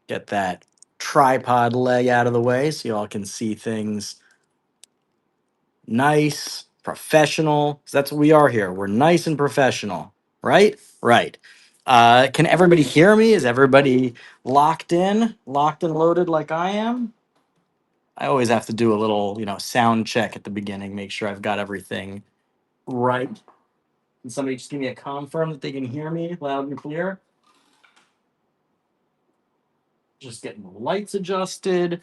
Get that tripod leg out of the way so you all can see things nice, professional. 'Cause that's what we are here. We're nice and professional, right? Right. Can everybody hear me? Is everybody locked and loaded like I am? I always have to do a little, sound check at the beginning, make sure I've got everything right. Can somebody just give me a confirm that they can hear me loud and clear? Just getting the lights adjusted.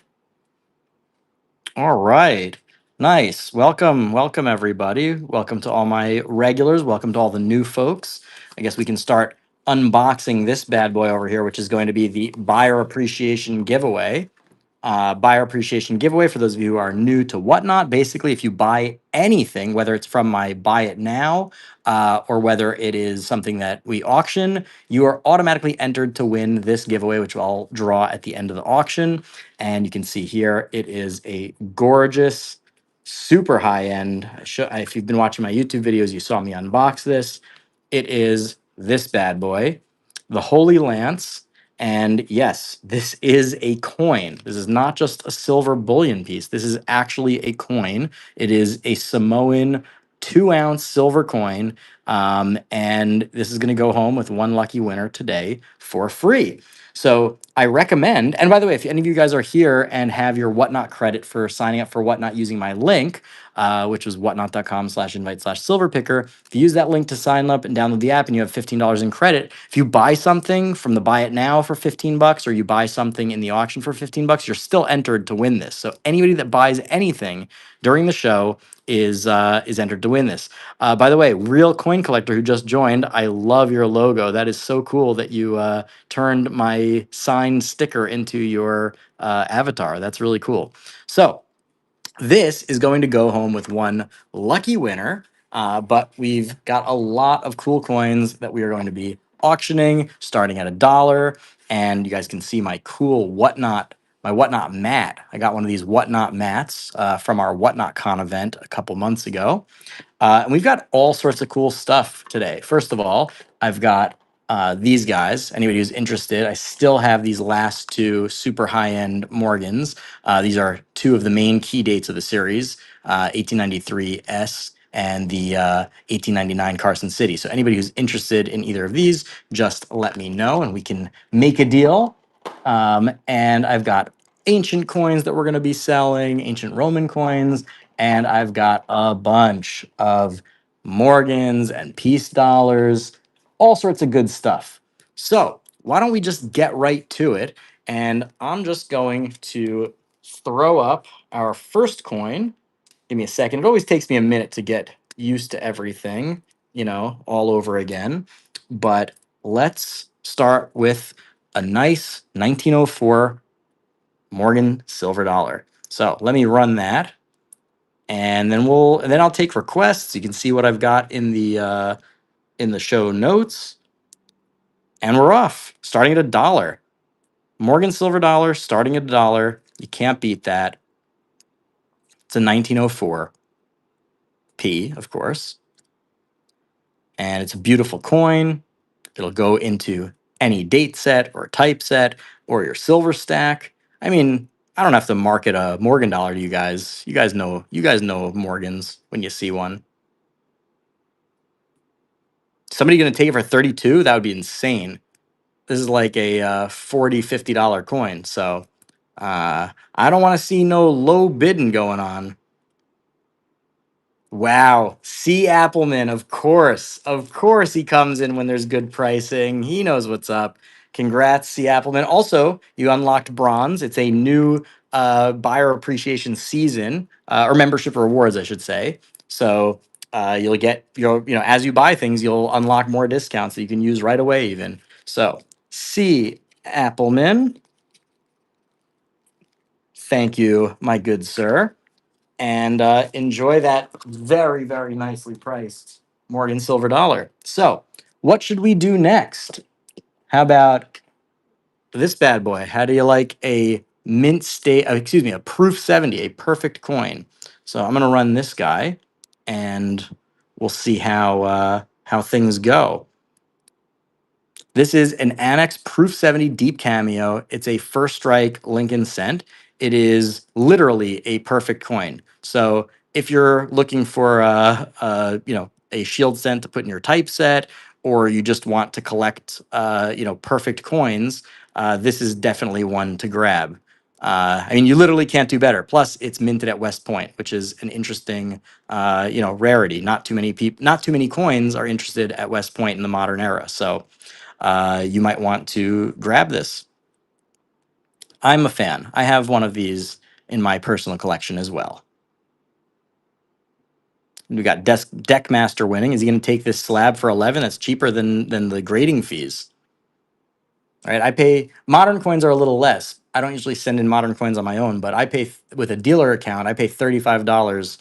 All right. Nice. Welcome everybody. Welcome to all my regulars. Welcome to all the new folks. I guess we can start unboxing this bad boy over here, which is going to be the buyer appreciation giveaway. Buyer appreciation giveaway for those of you who are new to Whatnot. Basically, if you buy anything, whether it's from my buy it now or whether it is something that we auction, you are automatically entered to win this giveaway, which I'll draw at the end of the auction. And you can see here, it is a gorgeous, super high end. If you've been watching my YouTube videos, you saw me unbox this. It is this bad boy, the Holy Lance. And yes, this is a coin. This is not just a silver bullion piece. This is actually a coin. It is a Samoan 2-ounce silver coin. And this is going to go home with one lucky winner today for free. So I recommend, and by the way, if any of you guys are here and have your Whatnot credit for signing up for Whatnot using my link, which was whatnot.com/invite/silverpicker. If you use that link to sign up and download the app and you have $15 in credit, if you buy something from the buy it now for $15 or you buy something in the auction for $15, you're still entered to win this. So anybody that buys anything during the show is entered to win this. By the way, Real Coin Collector who just joined, I love your logo. That is so cool that you turned my signed sticker into your avatar. That's really cool. So this is going to go home with one lucky winner, but we've got a lot of cool coins that we are going to be auctioning starting at $1. And you guys can see my cool my Whatnot mat. I got one of these Whatnot mats from our Whatnot Con event a couple months ago. And we've got all sorts of cool stuff today. First of all, I've got these guys. Anybody who's interested, I still have these last two super high-end Morgans. These are two of the main key dates of the series, 1893 S and the 1899 Carson City. So anybody who's interested in either of these, just let me know and we can make a deal. And I've got ancient coins that we're going to be selling, ancient Roman coins, and I've got a bunch of Morgans and peace dollars, all sorts of good stuff. So why don't we just get right to it? And I'm just going to throw up our first coin. Give me a second. It always takes me a minute to get used to everything, all over again. But let's start with a nice 1904 Morgan silver dollar. So let me run that, and then I'll take requests. You can see what I've got in the show notes, and we're off. Starting at $1, Morgan silver dollar starting at $1. You can't beat that. It's a 1904 P, of course, and it's a beautiful coin. It'll go into any date set or type set or your silver stack. I mean, I don't have to market a Morgan dollar to you guys. You guys know Morgans when you see one. Somebody gonna take it for 32? That would be insane. This is like a $40, $50 coin. So I don't want to see no low bidding going on. Wow. C. Appleman, of course. Of course he comes in when there's good pricing. He knows what's up. Congrats, C. Appleman. Also, you unlocked bronze. It's a new buyer appreciation season, or membership rewards, I should say. So you'll get, as you buy things, you'll unlock more discounts that you can use right away even. So, C. Appleman, thank you, my good sir, and enjoy that very, very nicely priced Morgan silver dollar. So, what should we do next? How about this bad boy? How do you like a mint state? Excuse me, a proof 70, a perfect coin. So I'm gonna run this guy, and we'll see how things go. This is an Annex Proof 70 Deep Cameo. It's a First Strike Lincoln Cent. It is literally a perfect coin. So if you're looking for a shield cent to put in your typeset, or you just want to collect perfect coins, this is definitely one to grab. I mean, you literally can't do better. Plus, it's minted at West Point, which is an interesting rarity. Not too many coins are interested at West Point in the modern era. So you might want to grab this. I'm a fan. I have one of these in my personal collection as well. We got Deckmaster winning. Is he going to take this slab for 11? That's cheaper than the grading fees. All right, I pay modern coins are a little less. I don't usually send in modern coins on my own, but I pay with a dealer account. I pay $35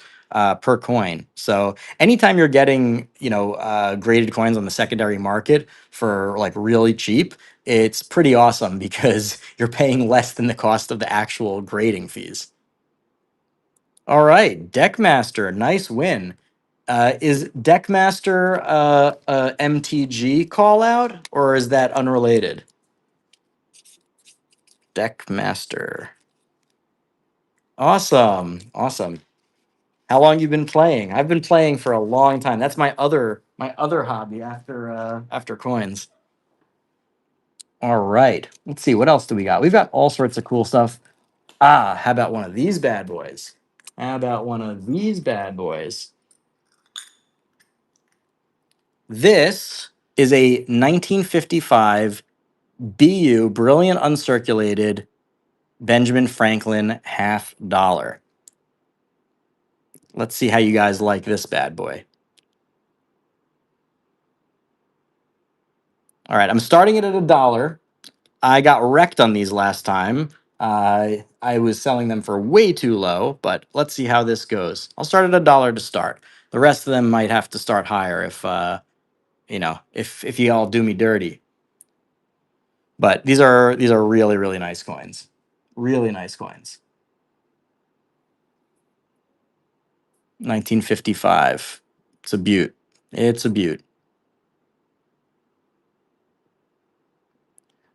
per coin. So anytime you're getting graded coins on the secondary market for like really cheap, it's pretty awesome because you're paying less than the cost of the actual grading fees. All right, Deckmaster, nice win. Is Deckmaster a MTG call out or is that unrelated? Deckmaster. Awesome. Awesome. How long you been playing? I've been playing for a long time. That's my other hobby after coins. All right. Let's see what else do we got? We've got all sorts of cool stuff. How about one of these bad boys? How about one of these bad boys? This is a 1955 BU Brilliant Uncirculated Benjamin Franklin $50. Let's see how you guys like this bad boy. All right, I'm starting it at $1. I got wrecked on these last time. I was selling them for way too low, but let's see how this goes. I'll start at $1 to start. The rest of them might have to start higher if you all do me dirty. But these are really really nice coins, really nice coins. 1955. It's a beaut. It's a beaut.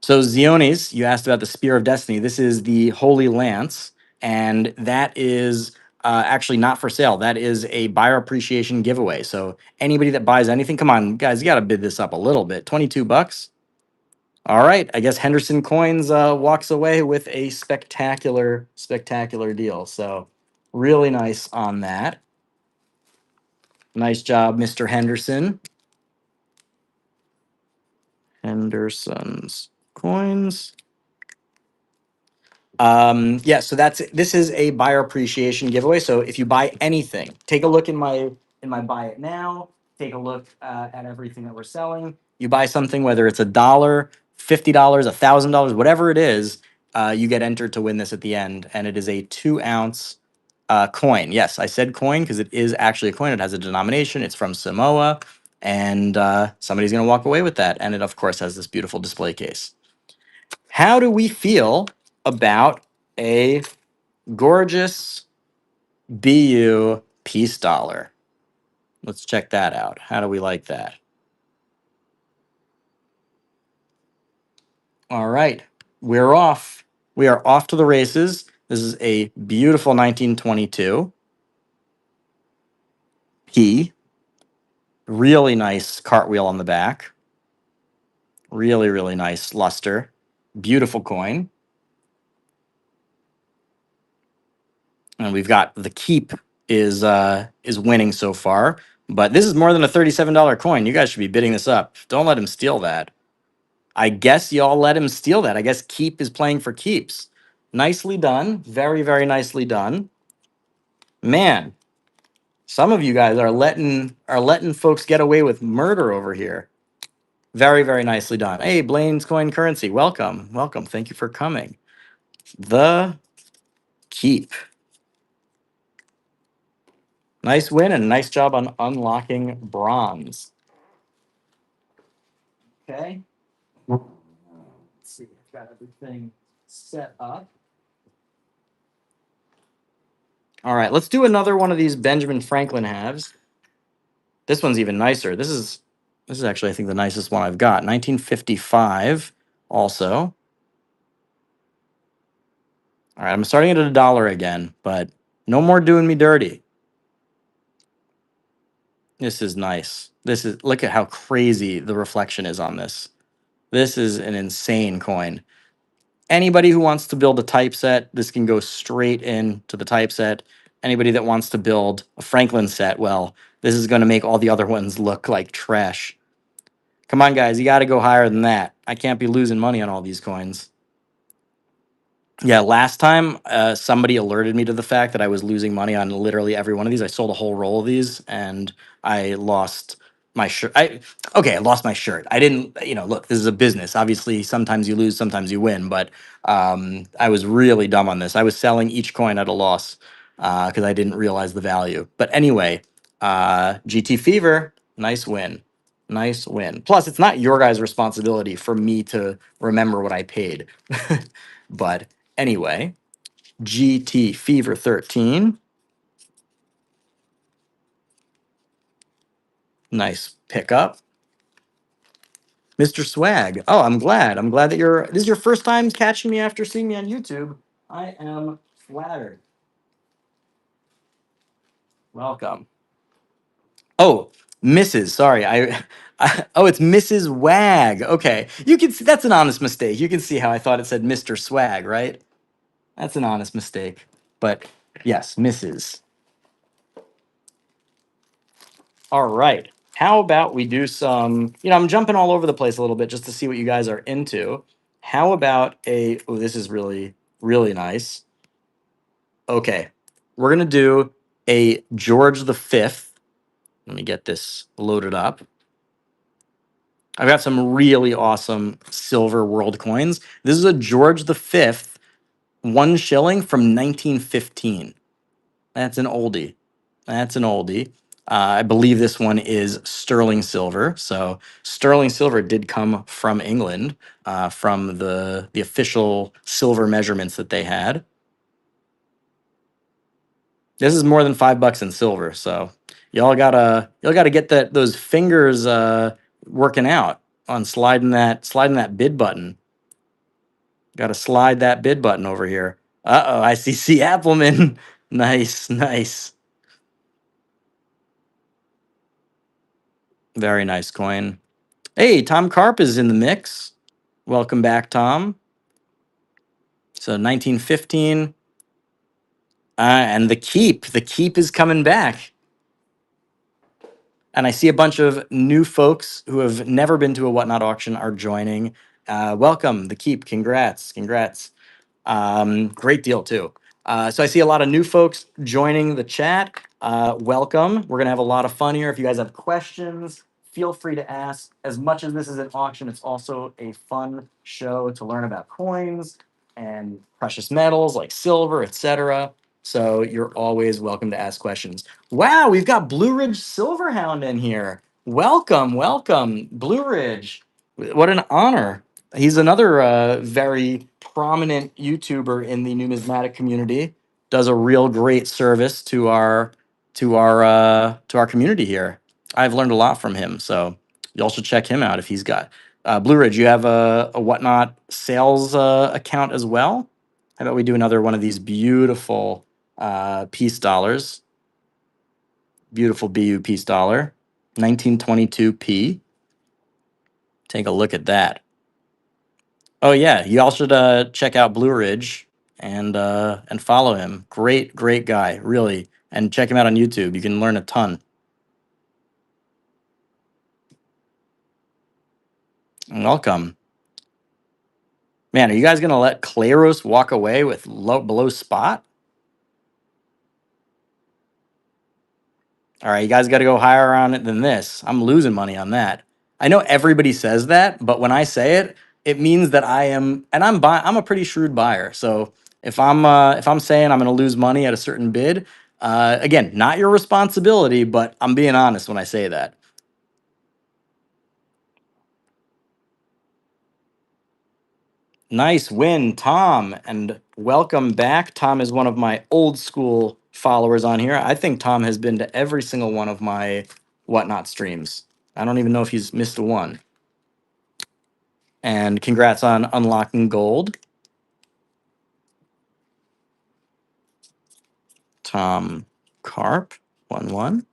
So Ziones, you asked about the Spear of Destiny. This is the Holy Lance, and that is actually not for sale. That is a buyer appreciation giveaway. So anybody that buys anything, come on, guys, you got to bid this up a little bit. $22. All right, I guess Henderson Coins walks away with a spectacular, spectacular deal. So really nice on that. Nice job, Mr. Henderson. Henderson's Coins. Yeah, so this is a buyer appreciation giveaway. So if you buy anything, take a look in my buy it now. Take a look at everything that we're selling. You buy something, whether it's $1, $50, $1,000, whatever it is, you get entered to win this at the end, and it is a 2-ounce coin. Yes, I said coin because it is actually a coin. It has a denomination. It's from Samoa, and somebody's gonna walk away with that. And it of course has this beautiful display case. How do we feel about a gorgeous BU peace dollar? Let's check that out. How do we like that? All right, we're off. We are off to the races. This is a beautiful 1922 P. Really nice cartwheel on the back. Really, really nice luster. Beautiful coin. And we've got the keep is winning so far. But this is more than a $37 coin. You guys should be bidding this up. Don't let him steal that. I guess y'all let him steal that. I guess keep is playing for keeps. Nicely done. Very, very nicely done. Man, some of you guys are letting folks get away with murder over here. Very, very nicely done. Hey, Blaine's Coin Currency. Welcome. Welcome. Thank you for coming. The keep. Nice win and nice job on unlocking bronze. Okay. Let's see. I've got everything set up. All right, let's do another one of these Benjamin Franklin halves. This one's even nicer. This is This is actually, I think, the nicest one I've got. 1955 also. All right, I'm starting it at $1 again, but no more doing me dirty. This is nice. Look at how crazy the reflection is on this. This is an insane coin. Anybody who wants to build a typeset, this can go straight into the typeset. Anybody that wants to build a Franklin set, well, this is going to make all the other ones look like trash. Come on, guys, you got to go higher than that. I can't be losing money on all these coins. Yeah, last time somebody alerted me to the fact that I was losing money on literally every one of these. I sold a whole roll of these and I lost my shirt. I lost my shirt. I didn't, look, this is a business. Obviously, sometimes you lose, sometimes you win, but I was really dumb on this. I was selling each coin at a loss because I didn't realize the value. But anyway, GT Fever, nice win. Nice win. Plus, it's not your guys' responsibility for me to remember what I paid. But anyway, GT Fever 13. Nice pickup. Mr. Swag. Oh, I'm glad. I'm glad that this is your first time catching me after seeing me on YouTube. I am flattered. Welcome. Oh, Mrs. Sorry. Oh, it's Mrs. Wag. Okay. You can see that's an honest mistake. You can see how I thought it said Mr. Swag, right? That's an honest mistake. But yes, Mrs. All right. How about we do some, I'm jumping all over the place a little bit just to see what you guys are into. How about this is really, really nice. Okay. We're going to do a George the Fifth. Let me get this loaded up. I've got some really awesome silver world coins. This is a George the Fifth, 1 shilling from 1915. That's an oldie. That's an oldie. I believe this one is sterling silver. So sterling silver did come from England, from the official silver measurements that they had. This is more than $5 in silver. So y'all gotta get those fingers working out on sliding that bid button. Got to slide that bid button over here. Uh-oh, I see C. Appleman. Nice, nice. Very nice coin. Hey, Tom Karp is in the mix. Welcome back, Tom. So 1915. And the keep is coming back. And I see a bunch of new folks who have never been to a Whatnot auction are joining. Welcome, the keep. Congrats, congrats. Great deal too. So I see a lot of new folks joining the chat. Welcome. We're gonna have a lot of fun here. If you guys have questions, feel free to ask. As much as this is an auction, it's also a fun show to learn about coins and precious metals like silver, etc. So you're always welcome to ask questions. Wow, we've got Blue Ridge Silverhound in here. Welcome, welcome, Blue Ridge. What an honor. He's another very prominent YouTuber in the numismatic community. Does a real great service to our community here. I've learned a lot from him, so y'all should check him out if he's got. Blue Ridge, you have a Whatnot sales account as well. How about we do another one of these beautiful peace dollars? Beautiful BU peace dollar, 1922p. Take a look at that. Oh yeah, you all should check out Blue Ridge and follow him. Great, great guy, really. And check him out on YouTube. You can learn a ton. Welcome. Man, are you guys gonna let Claros walk away with below spot? All right, you guys got to go higher on it than this. I'm losing money on that. I know everybody says that, but when I say it, it means that I am, and I'm a pretty shrewd buyer. So if I'm saying I'm going to lose money at a certain bid, again, not your responsibility, but I'm being honest when I say that. Nice win, Tom, and welcome back. Tom is one of my old school followers on here. I think Tom has been to every single one of my Whatnot streams. I don't even know if he's missed a one. And congrats on unlocking gold. Tom Carp, 1-1.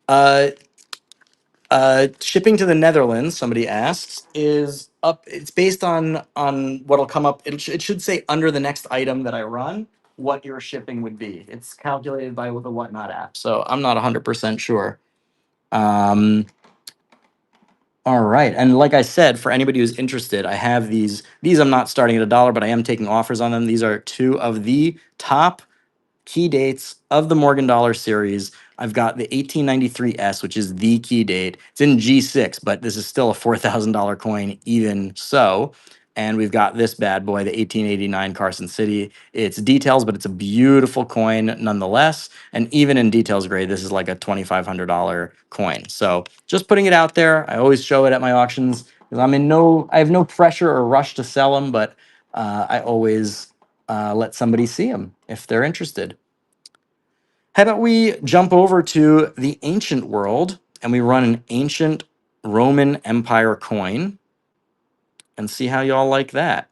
Uh, shipping to the Netherlands, somebody asks, is up. It's based on what'll come up. It should say under the next item that I run what your shipping would be. It's calculated by the Whatnot app, so I'm not 100% sure. Um, all right, and like I said, for anybody who's interested, I have these. These I'm not starting at $1, but I am taking offers on them. These are two of the top key dates of the Morgan Dollar series. I've got the 1893S, which is the key date. It's in G6, but this is still a $4,000 coin, even so. And we've got this bad boy, the 1889 Carson City. It's details, but it's a beautiful coin nonetheless. And even in details grade, this is like a $2,500 coin. So just putting it out there. I always show it at my auctions because I have no pressure or rush to sell them, but I always let somebody see them if they're interested. How about we jump over to the ancient world and we run an ancient Roman Empire coin and see how y'all like that.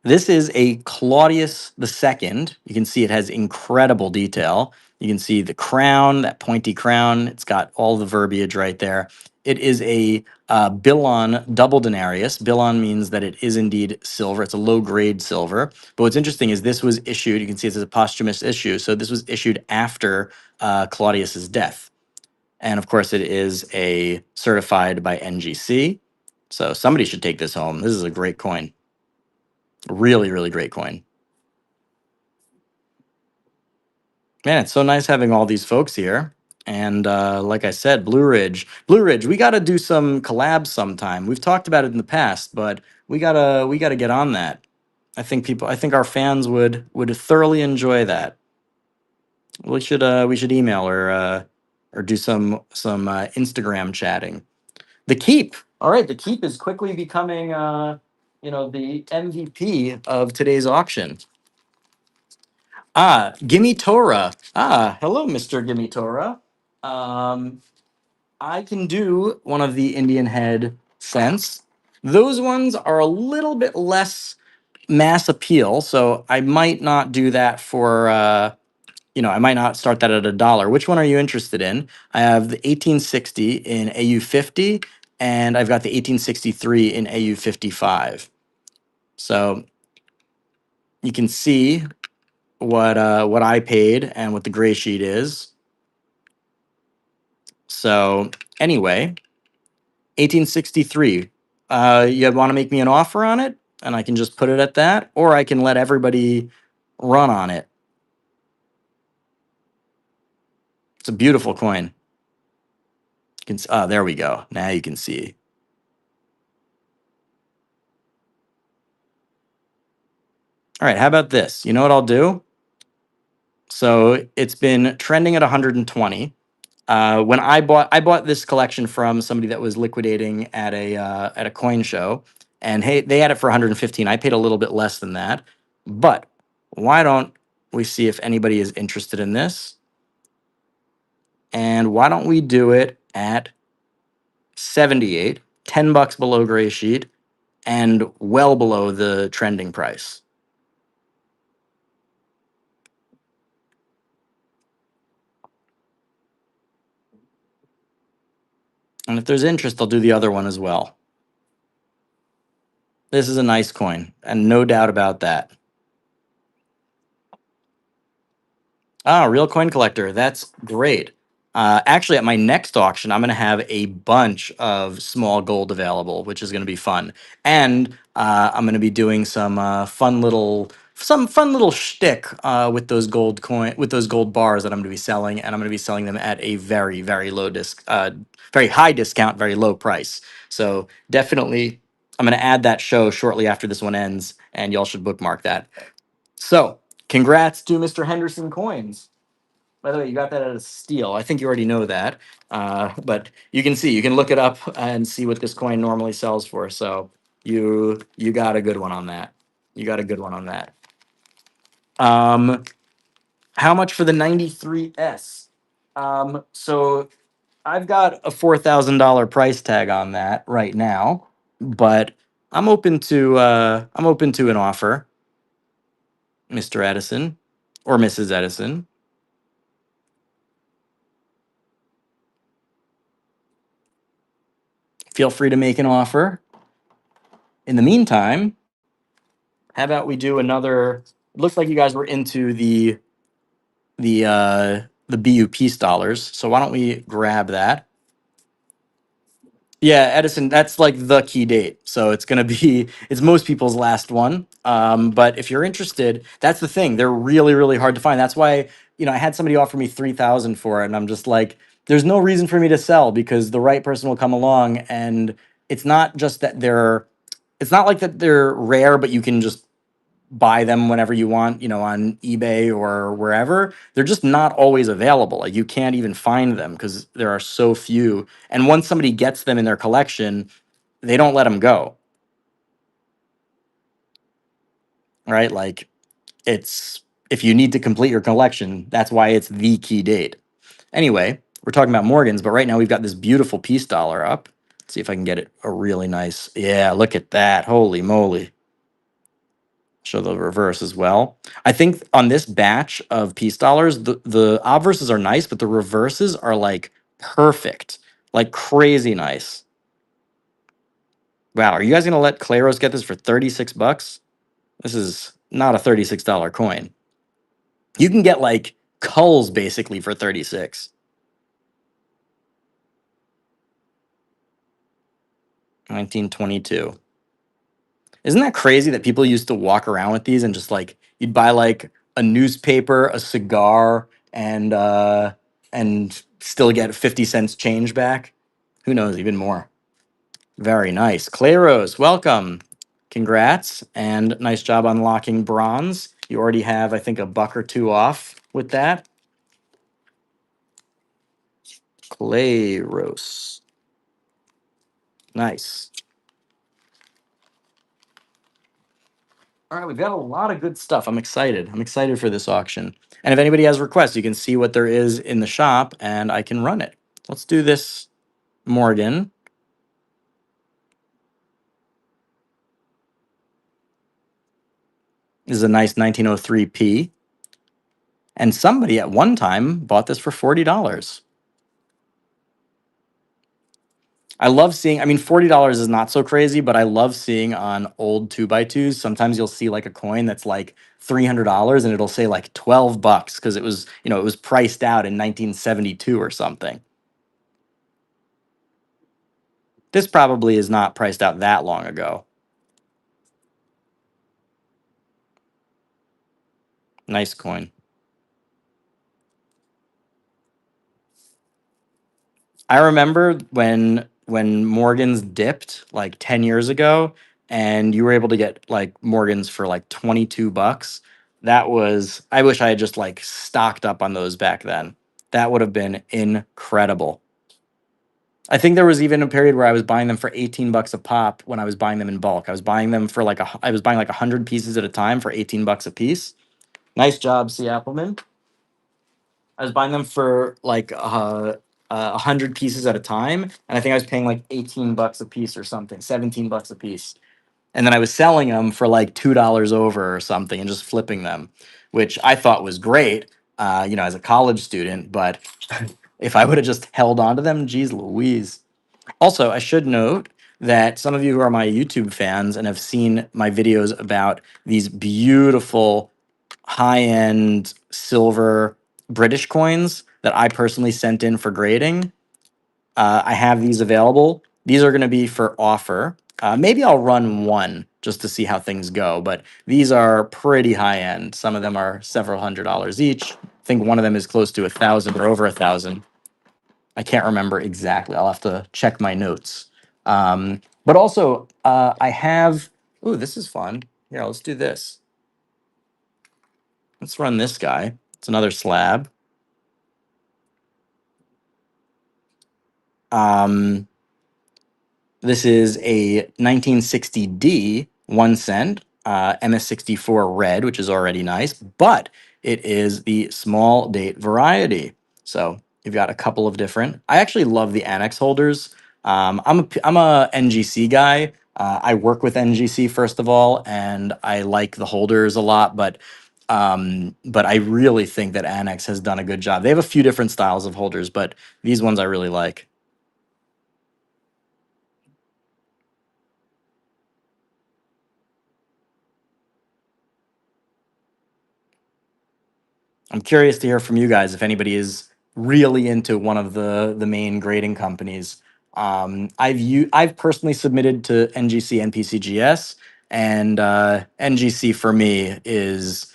This is a Claudius II. You can see it has incredible detail. You can see the crown, that pointy crown. It's got all the verbiage right there. It is a Bullion double denarius. Bullion means that it is indeed silver. It's a low grade silver. But what's interesting is this was issued, you can see it's a posthumous issue. So this was issued after Claudius's death. And of course, it is a certified by NGC. So somebody should take this home. This is a great coin. Really, really great coin. Man, it's so nice having all these folks here. And like I said, Blue Ridge, we got to do some collabs sometime. We've talked about it in the past, but we gotta get on that. I think our fans would thoroughly enjoy that. We should email or do some Instagram chatting. The Keep, all right, the Keep is quickly becoming the MVP of today's auction. Gimme Torah. Hello, Mr. Gimme Torah. Um, I can do one of the Indian head scents. Those ones are a little bit less mass appeal, so I might not do that for I might not start that at $1. Which one are you interested in? I have the 1860 in AU50, and I've got the 1863 in AU55. So you can see what I paid and what the gray sheet is. So anyway, 1863. You want to make me an offer on it, and I can just put it at that, or I can let everybody run on it. It's a beautiful coin. There we go. Now you can see. All right, how about this? You know what I'll do? So it's been trending at 120. When I bought this collection from somebody that was liquidating at a coin show, and hey, they had it for 115. I paid a little bit less than that, but why don't we see if anybody is interested in this? And why don't we do it at 78, $10 below gray sheet, and well below the trending price? And if there's interest, I'll do the other one as well. This is a nice coin, and no doubt about that. Real coin collector. That's great. Actually, at my next auction, I'm going to have a bunch of small gold available, which is going to be fun. And I'm going to be doing some fun little shtick with those gold bars that I'm going to be selling, and I'm going to be selling them at a very very very high discount, very low price. So definitely, I'm going to add that show shortly after this one ends, and y'all should bookmark that. So congrats to Mr. Henderson Coins. By the way, you got that at a steal. I think you already know that. But you can look it up and see what this coin normally sells for. So you got a good one on that. You got a good one on that. Um, How much for the 93S? So I've got a $4,000 price tag on that right now, but I'm open to an offer, Mr. Edison or Mrs. Edison. Feel free to make an offer. In the meantime, how about we do another? It looks like you guys were into the BUP dollars, so why don't we grab that? Yeah, Edison, that's like the key date. So it's going to be, it's most people's last one. But if you're interested, that's the thing. They're really, really hard to find. That's why, I had somebody offer me 3,000 for it. And I'm just like, there's no reason for me to sell because the right person will come along. And it's not just that it's not like that they're rare, but you can just buy them whenever you want, on eBay or wherever. They're just not always available. Like you can't even find them because there are so few. And once somebody gets them in their collection, they don't let them go. Right? Like it's if you need to complete your collection, that's why it's the key date. Anyway, we're talking about Morgans, but right now we've got this beautiful piece dollar up. Let's see if I can get it a really nice. Yeah, look at that. Holy moly. Show the reverse as well. I think on this batch of piece dollars, the obverses are nice, but the reverses are like perfect, like crazy nice. Wow, are you guys gonna let Claros get this for 36 bucks? This is not a $36 coin. You can get like culls basically for 36. 1922. Isn't that crazy that people used to walk around with these and just like you'd buy like a newspaper, a cigar, and still get 50 cents change back? Who knows, even more. Very nice. Claros, welcome. Congrats and nice job unlocking bronze. You already have, I think, a buck or two off with that. Claros. Nice. All right, we've got a lot of good stuff. I'm excited. I'm excited for this auction. And if anybody has requests, you can see what there is in the shop and I can run it. Let's do this Morgan. This is a nice 1903P. And somebody at one time bought this for $40. I love seeing, I mean, $40 is not so crazy, but I love seeing on old 2x2s. Sometimes you'll see like a coin that's like $300 and it'll say like 12 bucks because it was, it was priced out in 1972 or something. This probably is not priced out that long ago. Nice coin. I remember when Morgans dipped like 10 years ago and you were able to get like Morgans for like 22 bucks. That was I wish I had just like stocked up on those back then. That would have been incredible. I think there was even a period where I was buying them for 18 bucks a pop when I was buying them in bulk. I was buying them for like I was buying like 100 pieces at a time for 18 bucks a piece. Nice job, C. Appleman. I was buying them for like 100 pieces at a time, and I think I was paying like 18 bucks a piece or something, 17 bucks a piece. And then I was selling them for like $2 over or something, and just flipping them, which I thought was great, as a college student. But if I would have just held on to them, geez Louise. Also, I should note that some of you who are my YouTube fans and have seen my videos about these beautiful high-end silver British coins that I personally sent in for grading. I have these available. These are going to be for offer. Maybe I'll run one just to see how things go, but these are pretty high end. Some of them are several $100s each. I think one of them is close to 1,000 or over 1,000. I can't remember exactly. I'll have to check my notes. But also, I have. Ooh, this is fun. Here, let's do this. Let's run this guy. It's another slab. Um, this is a 1960D 1 cent MS64 red, which is already nice, but it is the small date variety. So you've got a couple of different. I actually love the annex holders. I'm a NGC guy. I work with NGC first of all, and I like the holders a lot. But I really think that Annex has done a good job. They have a few different styles of holders, but these ones I really like. I'm curious to hear from you guys if anybody is really into one of the main grading companies. I've personally submitted to NGC and PCGS, and NGC for me is,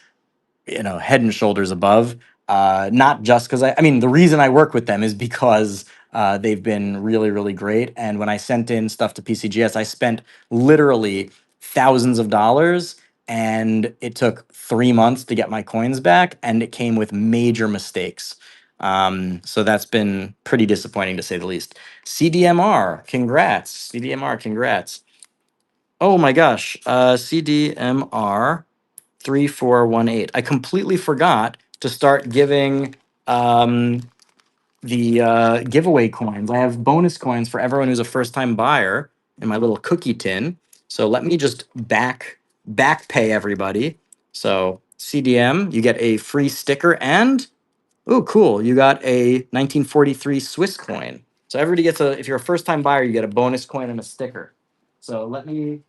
head and shoulders above. Not just because I mean, the reason I work with them is because they've been really, really great. And when I sent in stuff to PCGS, I spent literally thousands of dollars, and it took 3 months to get my coins back, and it came with major mistakes. So that's been pretty disappointing to say the least. CDMR, congrats. CDMR, congrats. Oh my gosh. CDMR 3418. I completely forgot to start giving um, the giveaway coins. I have bonus coins for everyone who's a first time buyer in my little cookie tin. So let me just back pay everybody. So CDM, you get a free sticker, and oh, cool, you got a 1943 Swiss coin. So everybody gets if you're a first time buyer, you get a bonus coin and a sticker. So let me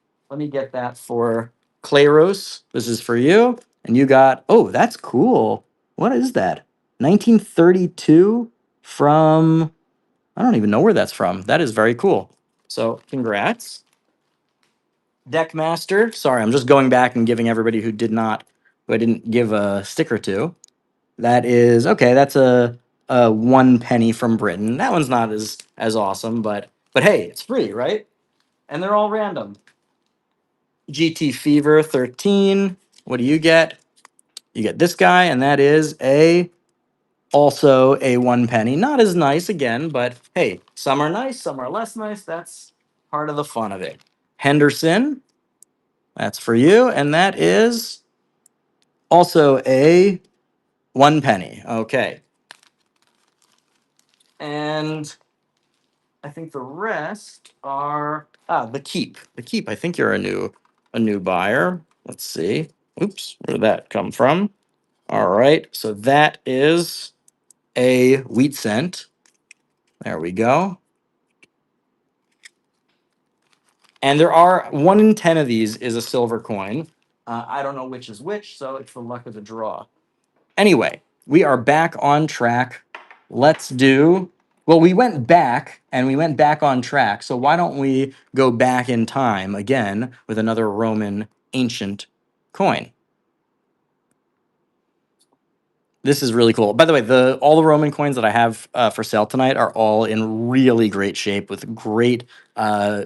get that for Claros. This is for you. And you got, oh, that's cool. What is that? 1932 from, I don't even know where that's from. That is very cool. So congrats. Deckmaster. Sorry, I'm just going back and giving everybody who I didn't give a sticker to. That is okay. That's a 1 penny from Britain. That one's not as awesome, but hey, it's free, right? And they're all random. GT Fever 13. What do you get? You get this guy, and that is also a 1 penny. Not as nice again, but hey, some are nice, some are less nice. That's part of the fun of it. Henderson, that's for you, and that is also a 1 penny. Okay. And I think the rest are the keep. The keep. I think you're a new buyer. Let's see. Oops, where did that come from? All right. So that is a wheat cent. There we go. And there are 1 in 10 of these is a silver coin. I don't know which is which, so it's the luck of the draw. Anyway, we are back on track. Let's do. Well, we went back and we went back on track. So why don't we go back in time again with another Roman ancient coin? This is really cool. By the way, all the Roman coins that I have for sale tonight are all in really great shape with great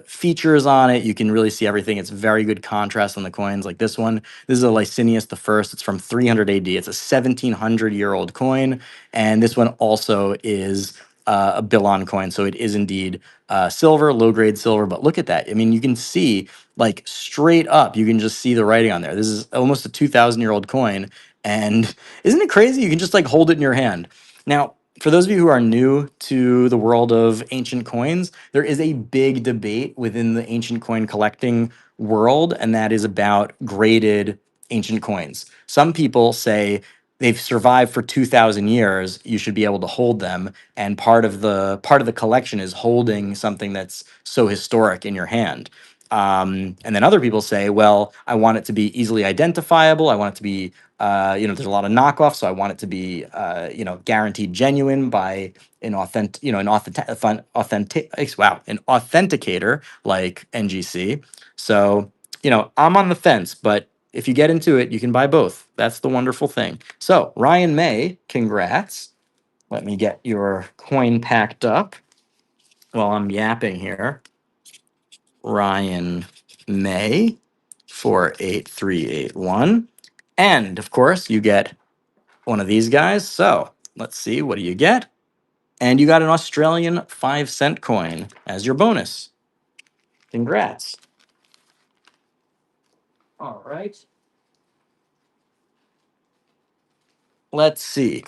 features on it. You can really see everything. It's very good contrast on the coins. Like this one, this is a Licinius the First. It's from 300 AD. It's a 1700-year-old coin, and this one also is a Bullion coin. So it is indeed silver, low grade silver. But look at that. I mean, you can see like straight up. You can just see the writing on there. This is almost a 2,000-year-old coin, and isn't it crazy? You can just like hold it in your hand. Now, for those of you who are new to the world of ancient coins, there is a big debate within the ancient coin collecting world, and that is about graded ancient coins. Some people say they've survived for 2,000 years, you should be able to hold them, and part of the collection is holding something that's so historic in your hand. And then other people say, well, I want it to be easily identifiable. I want it to be, there's a lot of knockoffs, so I want it to be, guaranteed genuine by an an authenticator like NGC. So, I'm on the fence, but if you get into it, you can buy both. That's the wonderful thing. So, Ryan May, congrats. Let me get your coin packed up while I'm yapping here. Ryan May 48381. And of course, you get one of these guys. So let's see, what do you get? And you got an Australian 5 cent coin as your bonus. Congrats. All right. let's see.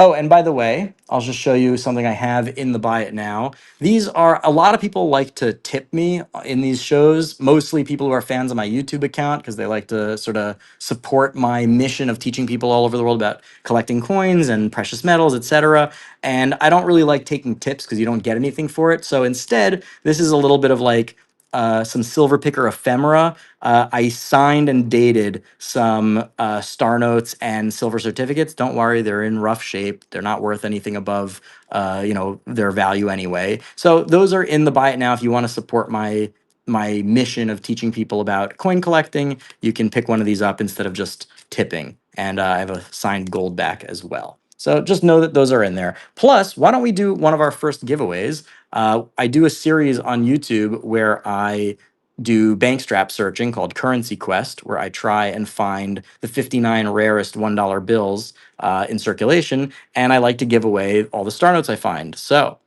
Oh, and by the way, I'll just show you something I have in the buy it now. These are a lot of people like to tip me in these shows, mostly people who are fans of my YouTube account because they like to sort of support my mission of teaching people all over the world about collecting coins and precious metals, etc. And I don't really like taking tips because you don't get anything for it. So instead, this is a little bit of like some silver picker ephemera. I signed and dated some star notes and silver certificates. Don't worry, they're in rough shape. They're not worth anything above, their value anyway. So those are in the buy it now. If you want to support my mission of teaching people about coin collecting, you can pick one of these up instead of just tipping. And I have a signed gold back as well. So just know that those are in there. Plus, why don't we do one of our first giveaways? I do a series on YouTube where I do bank strap searching called Currency Quest, where I try and find the 59 rarest $1 bills in circulation, and I like to give away all the star notes I find. So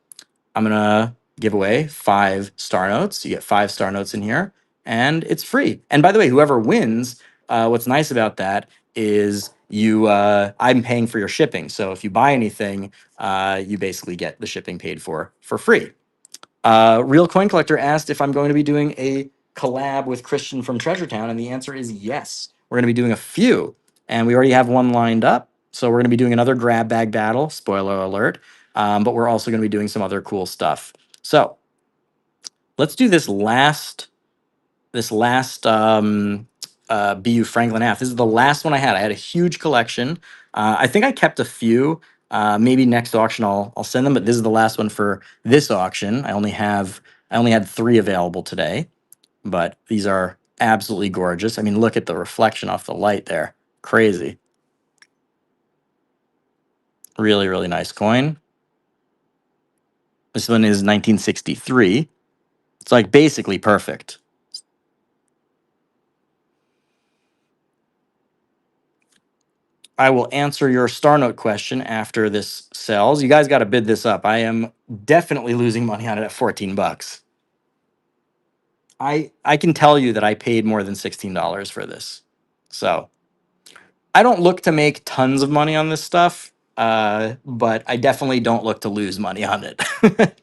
I'm gonna give away 5 star notes. You get 5 star notes in here, and it's free. And by the way, whoever wins, what's nice about that is I'm paying for your shipping. So if you buy anything, you basically get the shipping paid for free. Real Coin Collector asked if I'm going to be doing a collab with Christian from Treasure Town, and the answer is yes. We're going to be doing a few, and we already have one lined up. So we're going to be doing another grab bag battle. Spoiler alert! But we're also going to be doing some other cool stuff. So let's do this last BU Franklin half. This is the last one I had. I had a huge collection. I think I kept a few. Maybe next auction I'll send them, but this is the last one for this auction. I only had 3 available today, but these are absolutely gorgeous. I mean, look at the reflection off the light there. Crazy. Really, really nice coin. This one is 1963. It's like basically perfect. I will answer your star note question after this sells. You guys got to bid this up. I am definitely losing money on it at 14 bucks. I can tell you that I paid more than $16 for this. So I don't look to make tons of money on this stuff, but I definitely don't look to lose money on it.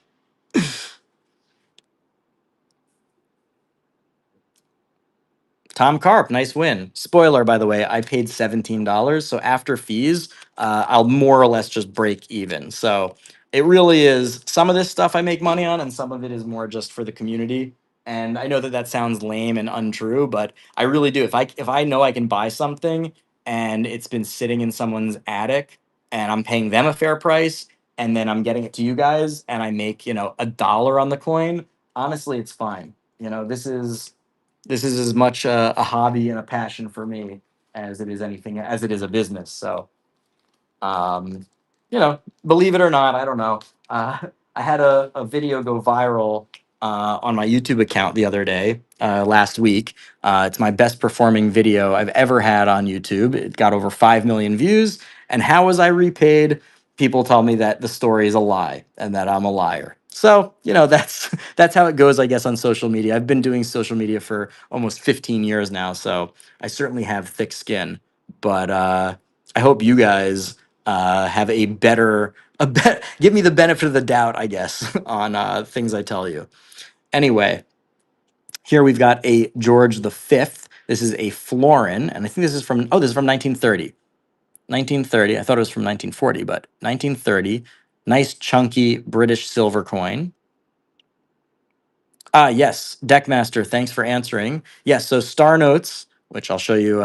Tom Carp, nice win. Spoiler, by the way, I paid $17. So after fees, I'll more or less just break even. So it really is some of this stuff I make money on, and some of it is more just for the community. And I know that that sounds lame and untrue, but I really do. If I know I can buy something and it's been sitting in someone's attic and I'm paying them a fair price, and then I'm getting it to you guys and I make, $1 on the coin, honestly, it's fine. This is as much a hobby and a passion for me as it is a business. So, um, believe it or not, I don't know. Uh, I had a video go viral on my YouTube account the other day, last week. It's my best performing video I've ever had on YouTube. It got over 5 million views. And how was I repaid? People tell me that the story is a lie and that I'm a liar. So, that's how it goes, I guess, on social media. I've been doing social media for almost 15 years now, so I certainly have thick skin. But I hope you guys have give me the benefit of the doubt, I guess, on things I tell you. Anyway, here we've got a George V. This is a florin, and I think this is from 1930. 1930. I thought it was from 1940, but 1930. Nice chunky British silver coin. Yes, Deckmaster, thanks for answering. Yes, so star notes, which I'll show you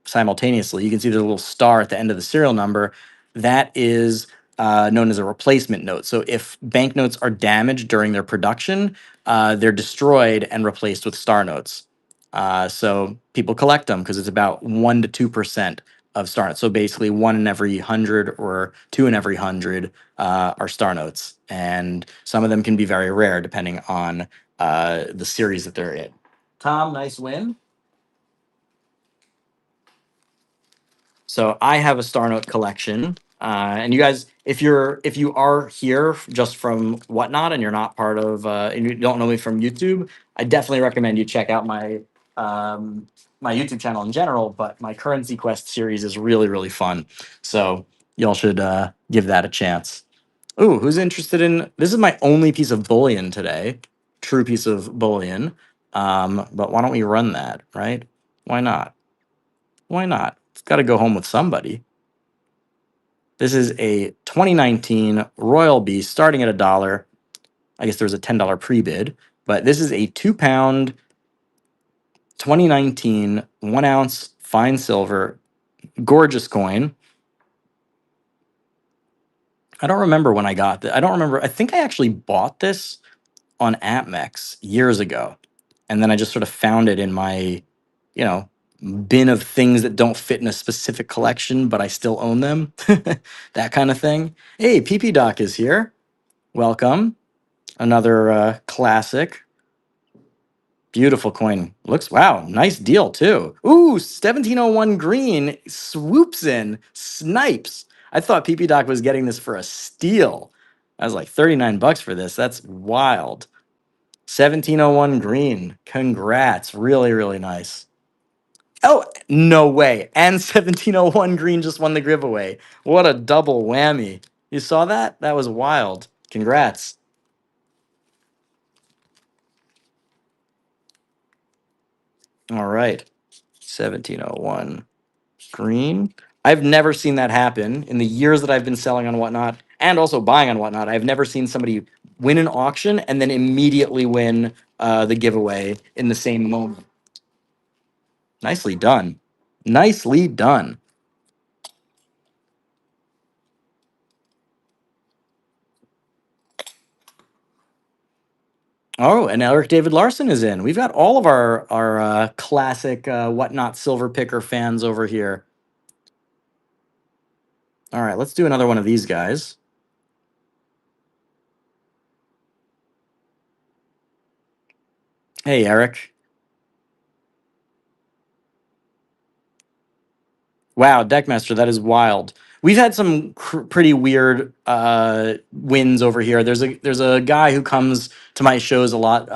simultaneously. You can see there's a little star at the end of the serial number. That is known as a replacement note. So if banknotes are damaged during their production, they're destroyed and replaced with star notes. So people collect them because it's about 1 to 2% of star notes. So basically, 1 in every 100 or 2 in every 100 are star notes, and some of them can be very rare depending on the series that they're in. Tom, nice win. So I have a Star Note collection, and you guys, if you are here just from Whatnot and you're not part of and you don't know me from YouTube, I definitely recommend you check out my my YouTube channel in general, but my Currency Quest series is really, really fun. So y'all should give that a chance. Ooh, who's interested in this? Is my only piece of bullion today, true piece of bullion. But why don't we run that, right? Why not? Why not? It's got to go home with somebody. This is a 2019 Royal Beast starting at $1. I guess there was a $10 pre-bid, but this is a 2 pound 2019 1 ounce fine silver, gorgeous coin. I don't remember when I got this. I don't remember. I think I actually bought this on AppMex years ago. And then I just sort of found it in my, you know, bin of things that don't fit in a specific collection, but I still own them. That kind of thing. Hey, PP Doc is here. Welcome. Another classic. Beautiful coin. Looks, wow, nice deal too. Ooh, 1701 green swoops in, snipes. I thought PP Doc was getting this for a steal. I was like 39 bucks for this. That's wild. 1701 green. Congrats. Really, really nice. Oh, no way. And 1701 green just won the giveaway. What a double whammy. You saw that? That was wild. Congrats. All right. 1701 green. I've never seen that happen in the years that I've been selling on Whatnot and also buying on Whatnot. I've never seen somebody win an auction and then immediately win the giveaway in the same moment. Nicely done. Nicely done. Oh, and Eric David Larson is in. We've got all of our classic Whatnot silver picker fans over here. All right, let's do another one of these guys. Hey, Eric. Wow, Deckmaster, that is wild. We've had some pretty weird wins over here. There's a guy who comes to my shows a lot.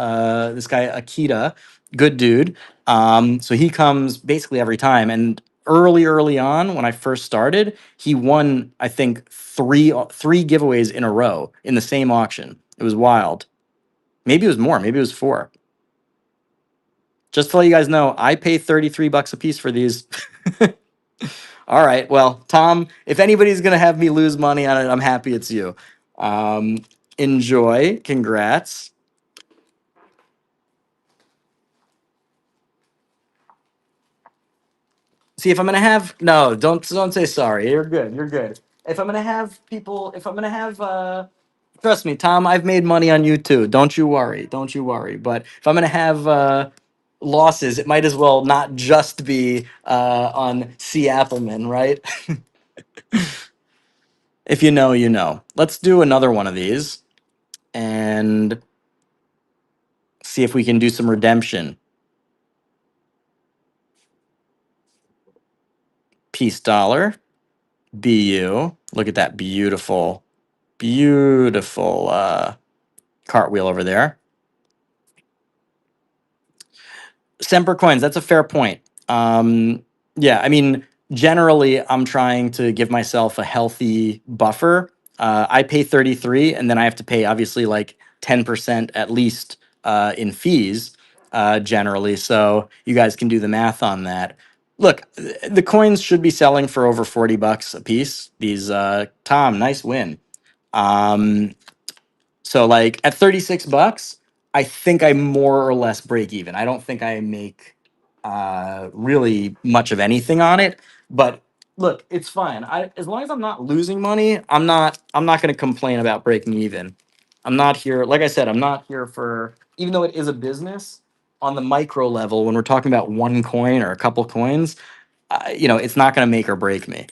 This guy Akita, good dude. So he comes basically every time. And early on, when I first started, he won I think three giveaways in a row in the same auction. It was wild. Maybe it was more. Maybe it was four. Just to let you guys know, I pay 33 bucks a piece for these. All right. Well, Tom, if anybody's going to have me lose money on it, I'm happy it's you. Um, Enjoy. Congrats. See, if I'm going to have no, don't say sorry. You're good. You're good. If I'm going to have people, if I'm going to have trust me, Tom, I've made money on you too. Don't you worry. Don't you worry. But if I'm going to have losses, it might as well not just be on C. Appleman, right? If you know, you know. Let's do another one of these and see if we can do some redemption. Peace dollar. BU. Look at that beautiful, beautiful cartwheel over there. Semper coins. That's a fair point. Yeah, I mean, generally, I'm trying to give myself a healthy buffer. I pay 33, and then I have to pay obviously like 10% at least in fees generally. So you guys can do the math on that. Look, the coins should be selling for over 40 bucks a piece. These Tom, nice win. Um, so like at 36 bucks, I think I more or less break even. I don't think I make really much of anything on it, but look, it's fine. I as long as I'm not losing money, I'm not going to complain about breaking even. I'm not here, like I said, I'm not here for even though it is a business on the micro level when we're talking about one coin or a couple coins, it's not going to make or break me.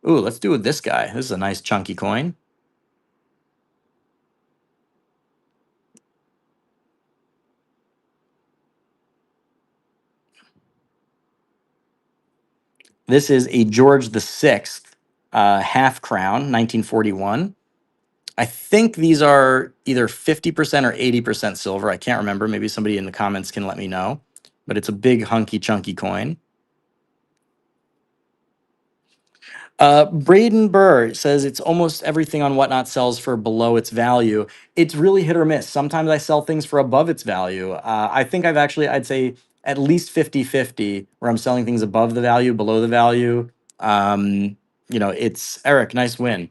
Ooh, let's do with this guy. This is a nice chunky coin. This is a George the Sixth half crown, 1941. I think these are either 50% or 80% silver. I can't remember. Maybe somebody in the comments can let me know. but it's a big hunky chunky coin. Braden Burr says it's almost everything on Whatnot sells for below its value. It's really hit or miss. Sometimes I sell things for above its value. I think I'd say at least 50-50 where I'm selling things above the value, below the value. It's Eric, nice win.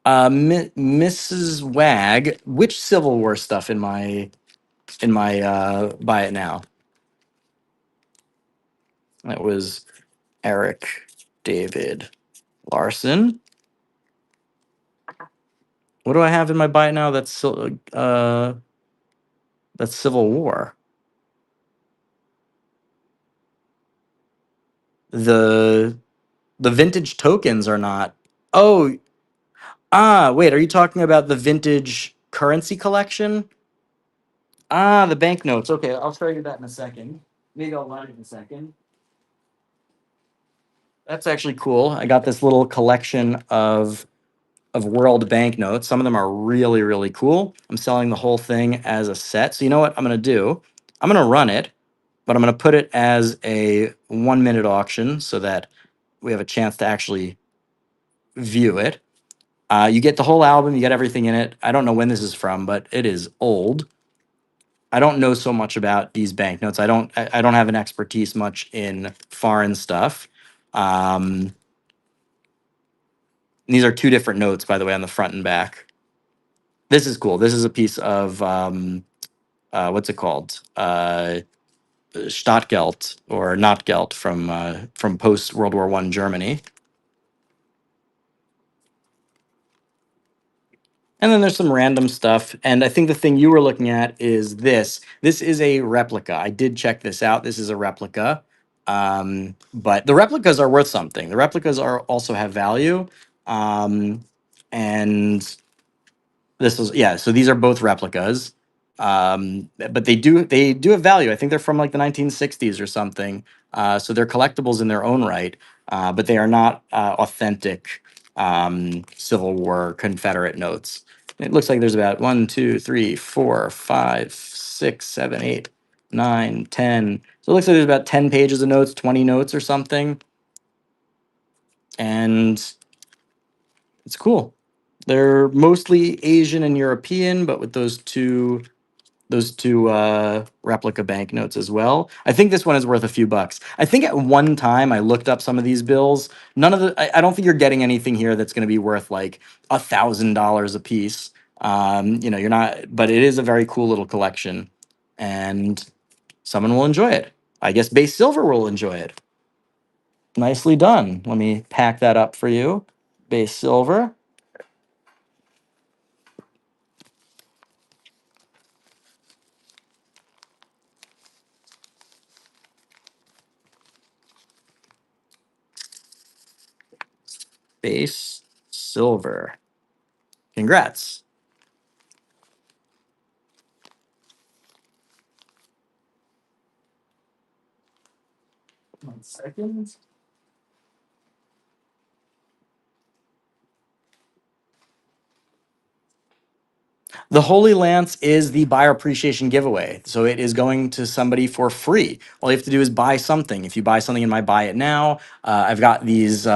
Mrs. Wag, which Civil War stuff in my buy it now? That was Eric David Larson. What do I have in my buy it now? That's Civil War. The the vintage tokens are not. Oh, wait, are you talking about the vintage currency collection? The banknotes. Okay, I'll show you that in a second. Maybe I'll learn it in a second. That's actually cool. I got this little collection of world banknotes. Some of them are really, really cool. I'm selling the whole thing as a set. So you know what I'm gonna do? I'm gonna run it, but I'm gonna put it as a 1 minute auction so that we have a chance to actually view it. You get the whole album, you get everything in it. I don't know when this is from, but it is old. I don't know so much about these banknotes. I don't have an expertise much in foreign stuff. Um, these are two different notes, by the way, on the front and back. This is cool. This is a piece of what's it called? Stadtgeld or Notgeld from post World War One Germany. And then there's some random stuff. And I think the thing you were looking at is this. This is a replica. I did check this out. This is a replica. But the replicas are worth something. The replicas are also have value. And this was yeah. So these are both replicas, but they do have value. I think they're from like the 1960s or something. So they're collectibles in their own right, but they are not authentic Civil War Confederate notes. It looks like there's about 1, 2, 3, 4, 5, 6, 7, 8, 9, 10. So it looks like there's about 10 pages of notes, 20 notes or something, and it's cool. They're mostly Asian and European, but with those two replica banknotes as well. I think this one is worth a few bucks. I think at one time I looked up some of these bills. I don't think you're getting anything here that's going to be worth like $1,000 a piece. You're not, but it is a very cool little collection, and someone will enjoy it. I guess base silver will enjoy it. Nicely done. Let me pack that up for you. Base silver. Base silver. Congrats. 1 second. The Holy Lance is the buyer appreciation giveaway. So it is going to somebody for free. All you have to do is buy something. If you buy something in my buy it now, I've got these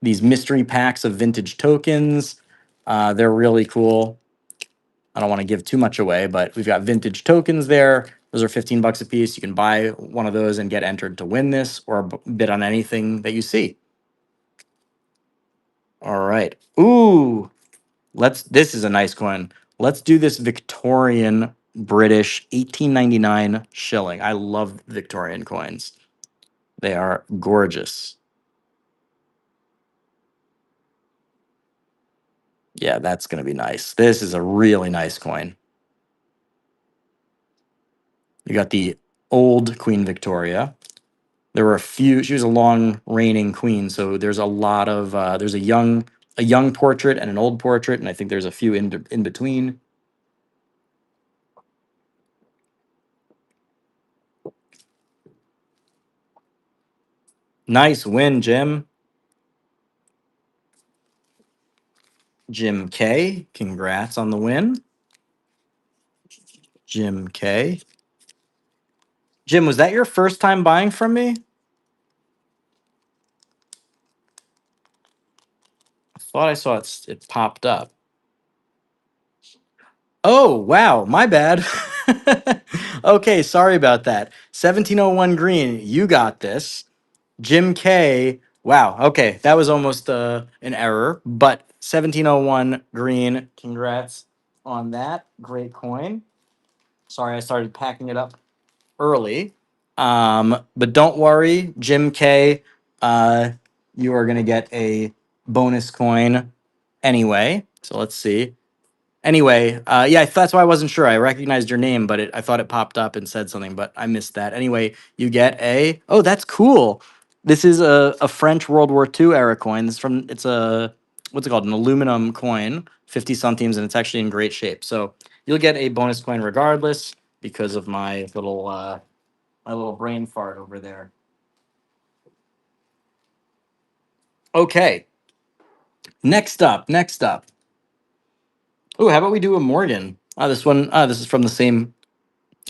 mystery packs of vintage tokens. They're really cool. I don't want to give too much away, but we've got vintage tokens there. Those are 15 bucks a piece. You can buy one of those and get entered to win this or bid on anything that you see. All right. Ooh, this is a nice coin. Let's do this Victorian British 1899 shilling. I love Victorian coins. They are gorgeous. Yeah, that's going to be nice. This is a really nice coin. You got the old Queen Victoria. There were a few. She was a long reigning queen, so there's a lot of there's a young portrait and an old portrait, and I think there's a few in between. Nice win, Jim. Jim K. Congrats on the win. Jim K. Jim, was that your first time buying from me? I thought I saw it popped up. Oh, wow, my bad. Okay, sorry about that. 1701 green, you got this. Jim K. Wow, okay, that was almost an error, but 1701 green, congrats on that. Great coin. Sorry, I started packing it up early. But don't worry, Jim K. You are going to get a bonus coin anyway. So let's see. Anyway, yeah, that's why I wasn't sure. I recognized your name, but I thought it popped up and said something, but I missed that. Anyway, you get a. Oh, that's cool. This is a French World War II era coin. It's a, what's it called? An aluminum coin, 50 centimes, and it's actually in great shape. So you'll get a bonus coin regardless because of my little brain fart over there. Okay, next up. Oh, how about we do a Morgan? This one, this is from the same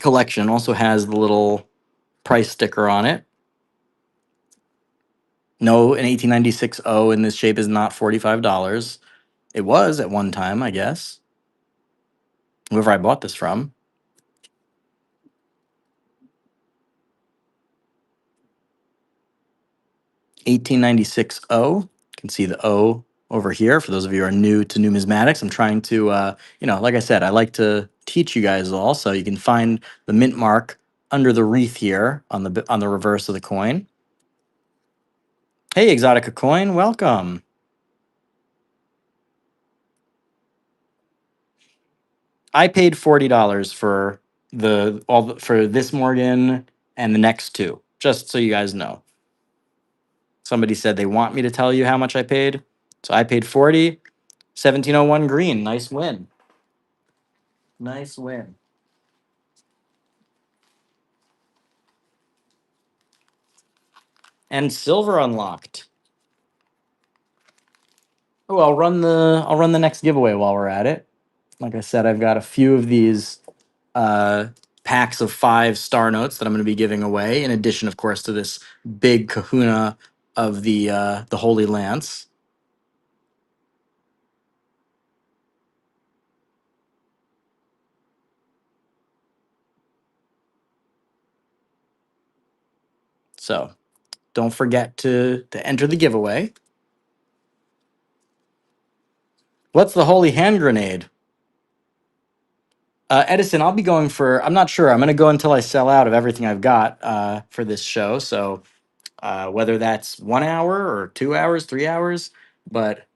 collection. Also has the little price sticker on it. No, an 1896 O in this shape is not $45. It was at one time, I guess. Whoever I bought this from. 1896 O. You can see the O over here. For those of you who are new to numismatics, I'm trying to, like I said, I like to teach you guys all. So you can find the mint mark under the wreath here on the reverse of the coin. Hey, Exotica Coin, welcome. I paid $40 for for this Morgan and the next two, just so you guys know. Somebody said they want me to tell you how much I paid, so I paid 40. 1701 green, nice win. Nice win. And silver unlocked. Oh, I'll run the next giveaway while we're at it. Like I said, I've got a few of these uh, packs of 5 star notes that I'm going to be giving away. In addition, of course, to this big Kahuna of the Holy Lance. So don't forget to enter the giveaway. What's the Holy Hand Grenade? Edison, I'll be going for. I'm not sure. I'm going to go until I sell out of everything I've got for this show. So whether that's 1 hour or 2 hours, 3 hours, but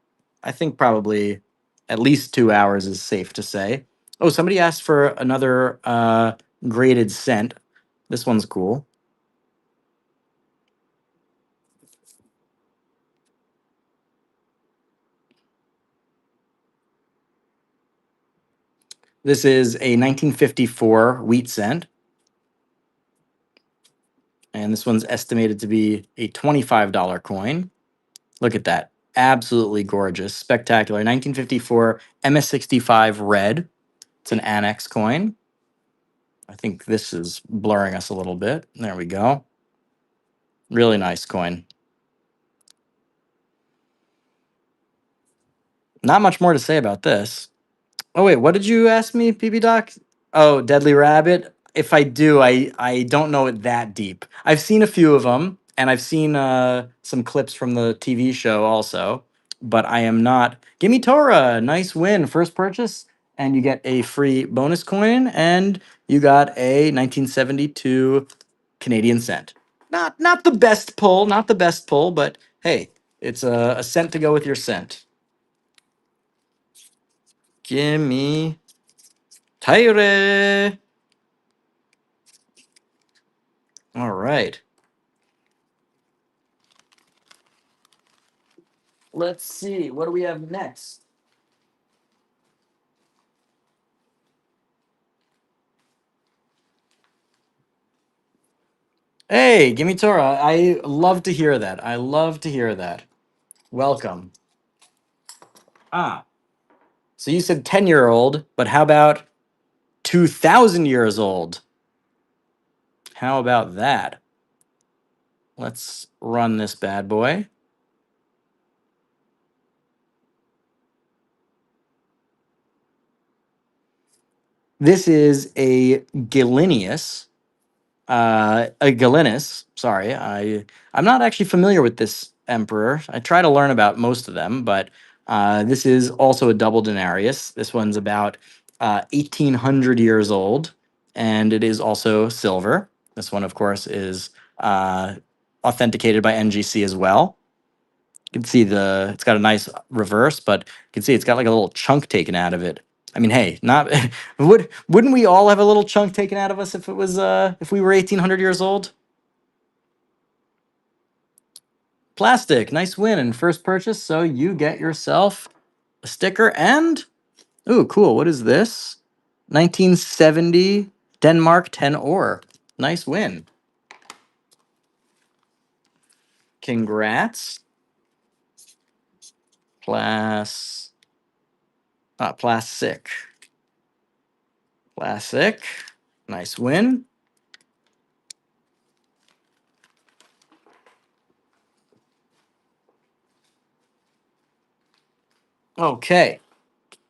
I think probably at least 2 hours is safe to say. Oh, somebody asked for another graded cent. This one's cool. This is a 1954 wheat cent. And this one's estimated to be a $25 coin. Look at that. Absolutely gorgeous. Spectacular. 1954 MS65 red. It's an annex coin. I think this is blurring us a little bit. There we go. Really nice coin. Not much more to say about this. Oh wait, what did you ask me, PB Doc? Oh, Deadly Rabbit. If I do, I don't know it that deep. I've seen a few of them, and I've seen some clips from the TV show also. But I am not. Gimme Torah, nice win, first purchase, and you get a free bonus coin, and you got a 1972 Canadian cent. Not the best pull, not the best pull, but hey, it's a cent to go with your cent. Gimme Tyre. All right. Let's see. What do we have next? Hey, gimme Torah. I love to hear that. I love to hear that. Welcome. Ah, so you said 10-year-old, but how about 2,000 years old. How about that? Let's run this bad boy. This is a Galenius. A Galenus. Sorry, I'm not actually familiar with this emperor. I try to learn about most of them, but this is also a double denarius. This one's about 1,800 years old, and it is also silver. This one, of course, is authenticated by NGC as well. You can see it's got a nice reverse, but you can see it's got like a little chunk taken out of it. I mean, hey, not wouldn't we all have a little chunk taken out of us if it was if we were 1,800 years old? Plastic, nice win and first purchase, so you get yourself a sticker and ooh, cool. What is this? 1970 Denmark 10 ore. Nice win. Congrats. Plastic. Classic. Nice win. Okay.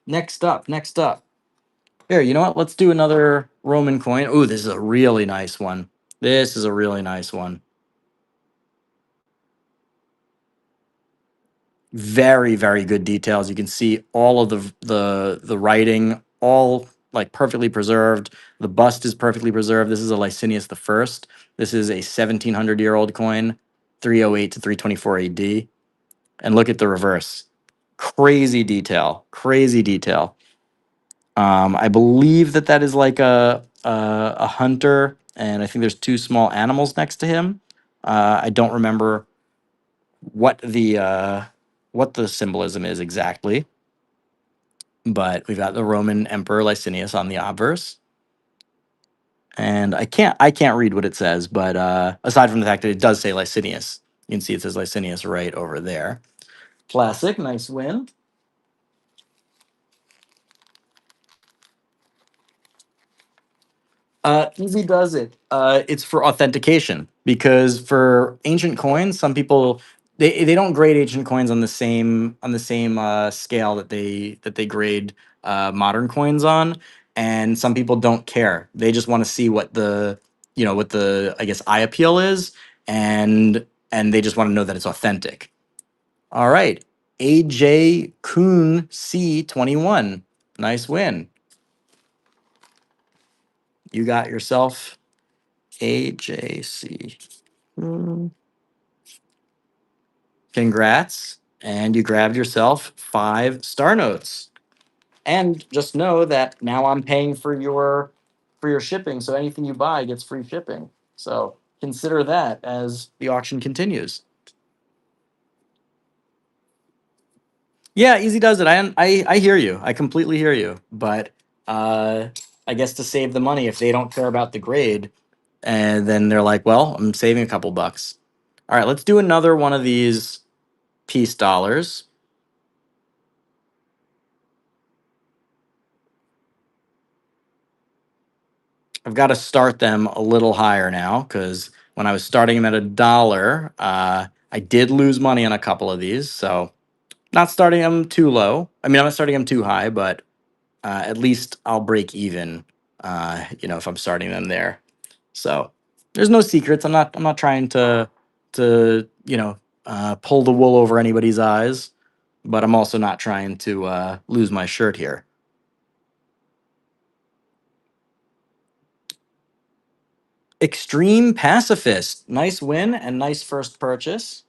Next up. Here, you know what? Let's do another Roman coin. Ooh, this is a really nice one. This is a really nice one. Very, very good details. You can see all of the writing, all like perfectly preserved. The bust is perfectly preserved. This is a Licinius the First. This is a 1,700-year-old coin, 308 to 324 AD. And look at the reverse. Crazy detail. Crazy detail. I believe that is like a hunter, and I think there's two small animals next to him. I don't remember what the symbolism is exactly, but we've got the Roman Emperor Licinius on the obverse, and I can't read what it says, but aside from the fact that it does say Licinius, you can see it says Licinius right over there. Classic, nice win. Easy does it. It's for authentication because for ancient coins, some people they don't grade ancient coins on the same scale that they grade modern coins on, and some people don't care. They just want to see what the I guess eye appeal is, and they just want to know that it's authentic. All right, AJ Kuhn C21, nice win. You got yourself AJC. Congrats. And you grabbed yourself 5 star notes. And just know that now I'm paying for your shipping, so anything you buy gets free shipping. So consider that as the auction continues. Yeah, easy does it. I hear you. I completely hear you. But uh I guess to save the money, if they don't care about the grade, and then they're like, well, I'm saving a couple bucks. All right, let's do another one of these peace dollars. I've got to start them a little higher now because when I was starting them at $1, I did lose money on a couple of these. So not starting them too low. I mean, I'm not starting them too high, but at least I'll break even. If I'm starting them there. So there's no secrets. I'm not trying to pull the wool over anybody's eyes, but I'm also not trying to lose my shirt here. Extreme Pacifist. Nice win and nice first purchase.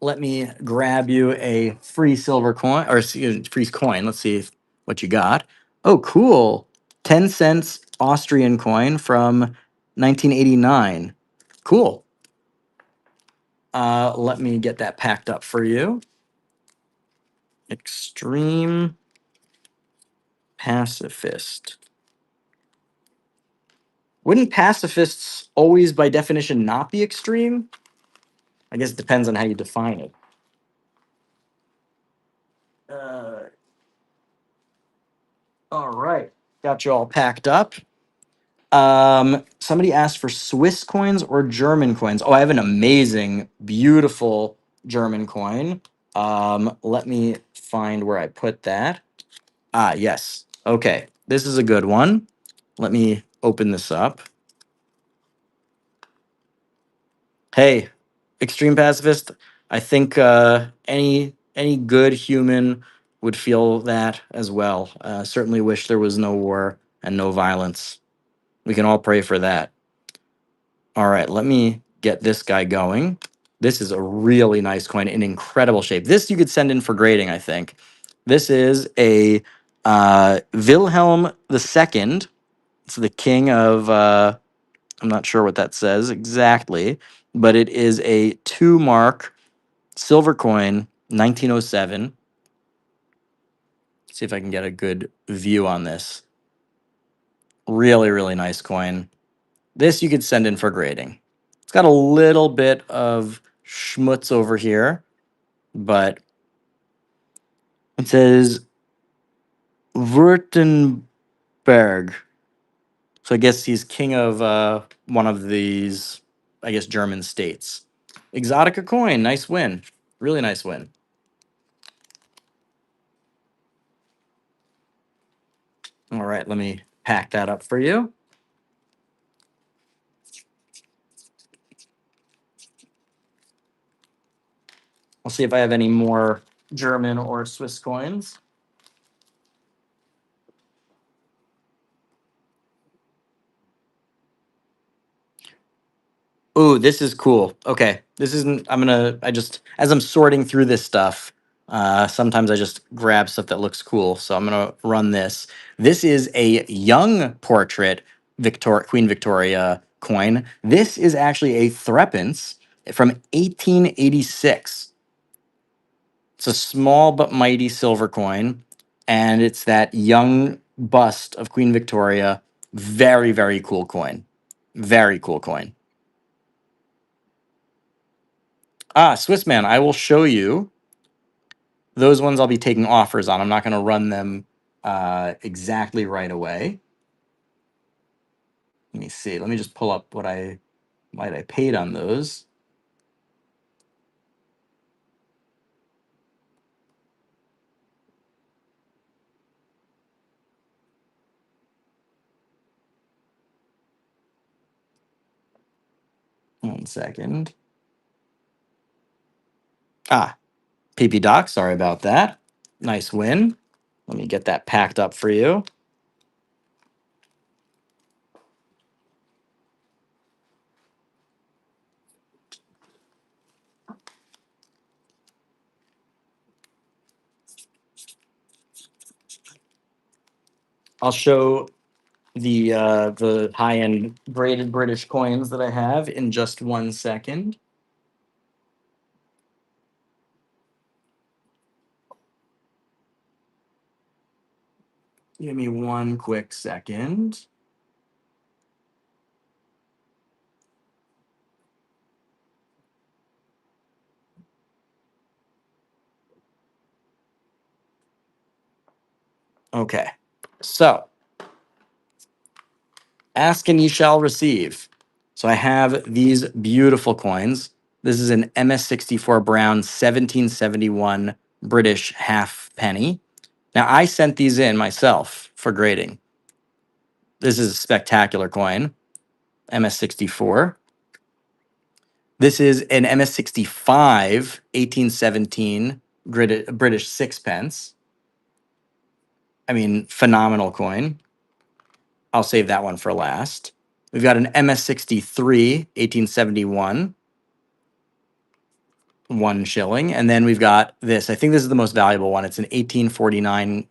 Let me grab you a free silver coin or free coin. Let's see what you got. Oh, cool. 10 cents Austrian coin from 1989. Cool. Let me get that packed up for you. Extreme Pacifist. Wouldn't pacifists always, by definition, not be extreme? I guess it depends on how you define it. Uh, all right. Got you all packed up. Somebody asked for Swiss coins or German coins. Oh, I have an amazing, beautiful German coin. Let me find where I put that. Ah, yes. Okay, this is a good one. Let me open this up. Hey, extreme pacifist. I think any good human would feel that as well. Certainly wish there was no war and no violence. We can all pray for that. All right, let me get this guy going. This is a really nice coin in incredible shape. This you could send in for grading, I think. This is a Wilhelm II. It's the king of, I'm not sure what that says exactly, but it is a 2 mark silver coin, 1907. See if I can get a good view on this. Really, really nice coin. This you could send in for grading. It's got a little bit of schmutz over here, but it says Württemberg. So I guess he's king of one of these, I guess, German states. Exotica coin, nice win. Really nice win. All right, let me pack that up for you. I'll see if I have any more German or Swiss coins. Ooh, this is cool. Okay. This isn't, I just, as I'm sorting through this stuff, sometimes I just grab stuff that looks cool. So I'm going to run this. This is a young portrait Queen Victoria coin. This is actually a threepence from 1886. It's a small but mighty silver coin. And it's that young bust of Queen Victoria. Very, very cool coin. Very cool coin. Ah, Swiss man, I will show you. Those ones I'll be taking offers on. I'm not going to run them exactly right away. Let me see. Let me just pull up what I paid on those. One second. Ah, PP Doc, sorry about that. Nice win. Let me get that packed up for you. I'll show the high-end graded British coins that I have in just 1 second. Give me 1 quick second. Okay. So, ask and ye shall receive. So I have these beautiful coins. This is an MS64 Brown 1771 British half penny. Now I sent these in myself for grading. This is a spectacular coin, MS64. This is an MS65 1817 British sixpence. I mean, phenomenal coin. I'll save that one for last. We've got an MS63 1871. 1 shilling. And then we've got this. I think this is the most valuable one. It's an 1849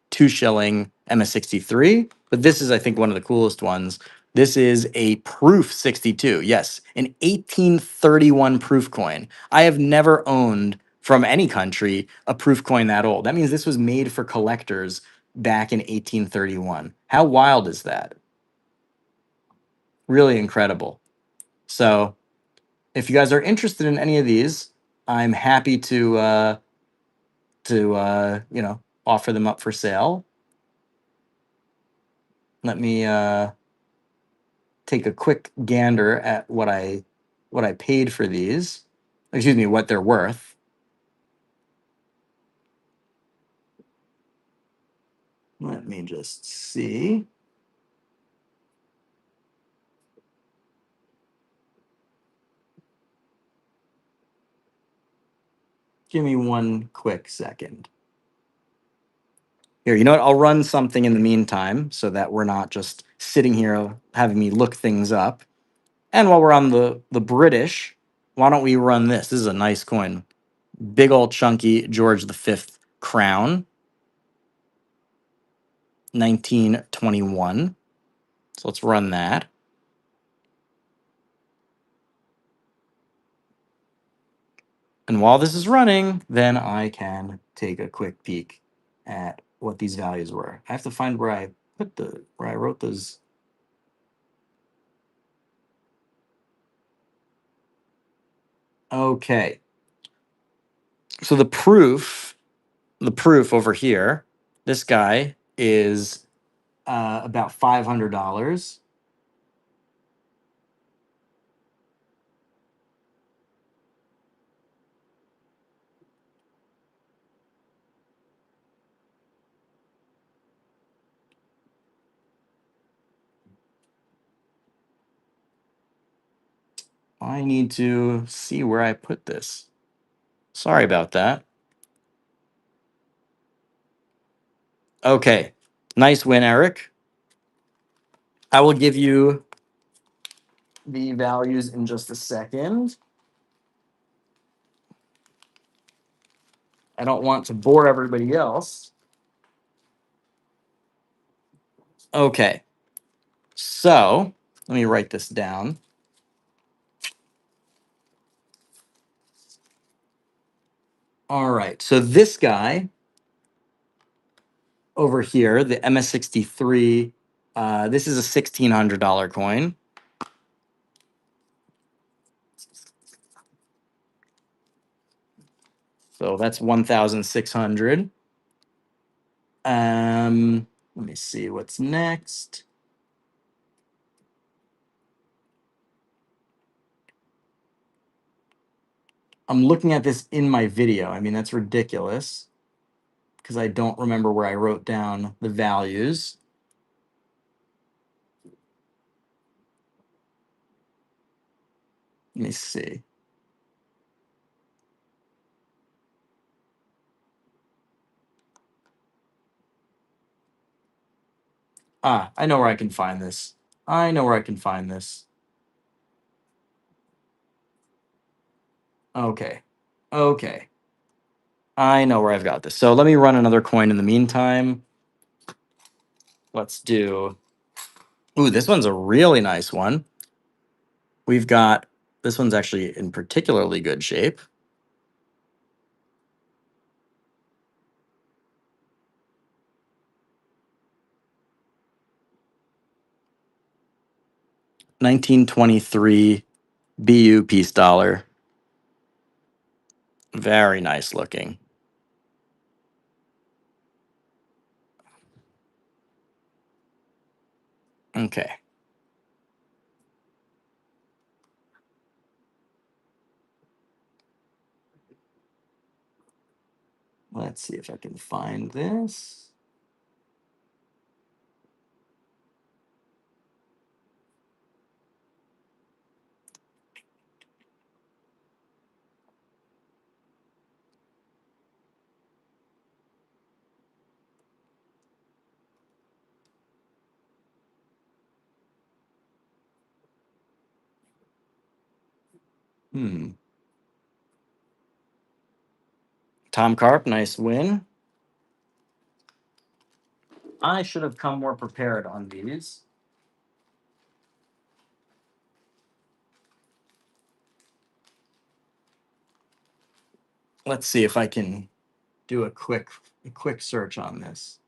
2 shilling MS63. But this is, I think, one of the coolest ones. This is a proof 62. Yes, an 1831 proof coin. I have never owned from any country a proof coin that old. That means this was made for collectors back in 1831. How wild is that? Really incredible. So if you guys are interested in any of these, I'm happy to offer them up for sale. Let me take a quick gander at what I paid for these. Excuse me, what they're worth. Let me just see. Give me one quick second. Here, you know what? I'll run something in the meantime so that we're not just sitting here having me look things up. And while we're on the British, why don't we run this? This is a nice coin. Big old chunky George V crown, 1921. So let's run that. And while this is running, then I can take a quick peek at what these values were. I have to find where I put where I wrote those. Okay. So the proof over here, this guy is about $500. I need to see where I put this. Sorry about that. Okay. Nice win, Eric. I will give you the values in just a second. I don't want to bore everybody else. Okay. So let me write this down. All right. So this guy over here, the MS63, this is a $1,600 coin. So that's 1,600. Let me see what's next. I'm looking at this in my video. I mean, that's ridiculous because I don't remember where I wrote down the values. Let me see. Ah, I know where I can find this. I know where I can find this. Okay. Okay. I know where I've got this. So let me run another coin in the meantime. Let's do. Ooh, this one's a really nice one. We've got. This one's actually in particularly good shape. $1923 BU peace dollar. Very nice looking. Okay. Let's see if I can find this. Tom Carp, nice win. I should have come more prepared on these. Let's see if I can do a quick search on this.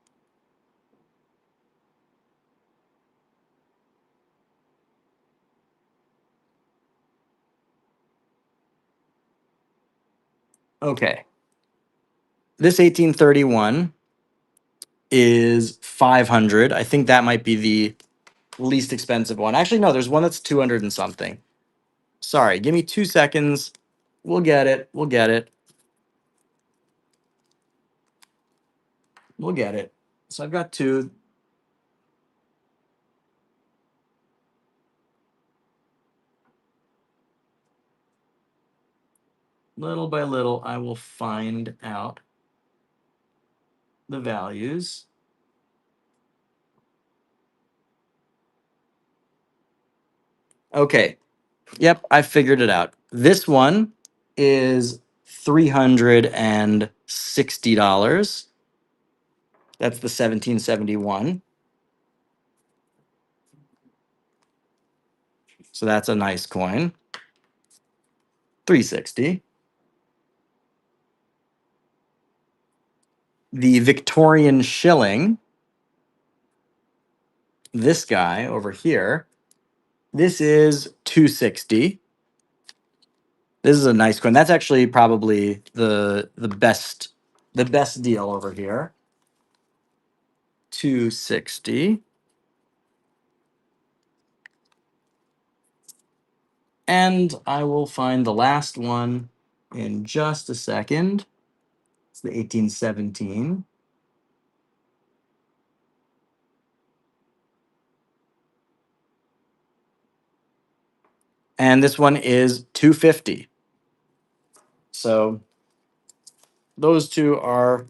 Okay. This 1831 is 500. I think that might be the least expensive one. Actually, no, there's one that's 200 and something. Sorry, give me 2 seconds. We'll get it. We'll get it. We'll get it. So I've got two. Little by little, I will find out the values. Okay. Yep, I figured it out. This one is $360. That's the 1771. So that's a nice coin. 360. The Victorian shilling, this guy over here, this is 260. This is a nice coin. That's actually probably the best deal over here. 260. And I will find the last one in just a second. It's the 1817. And this one is 250. So those two are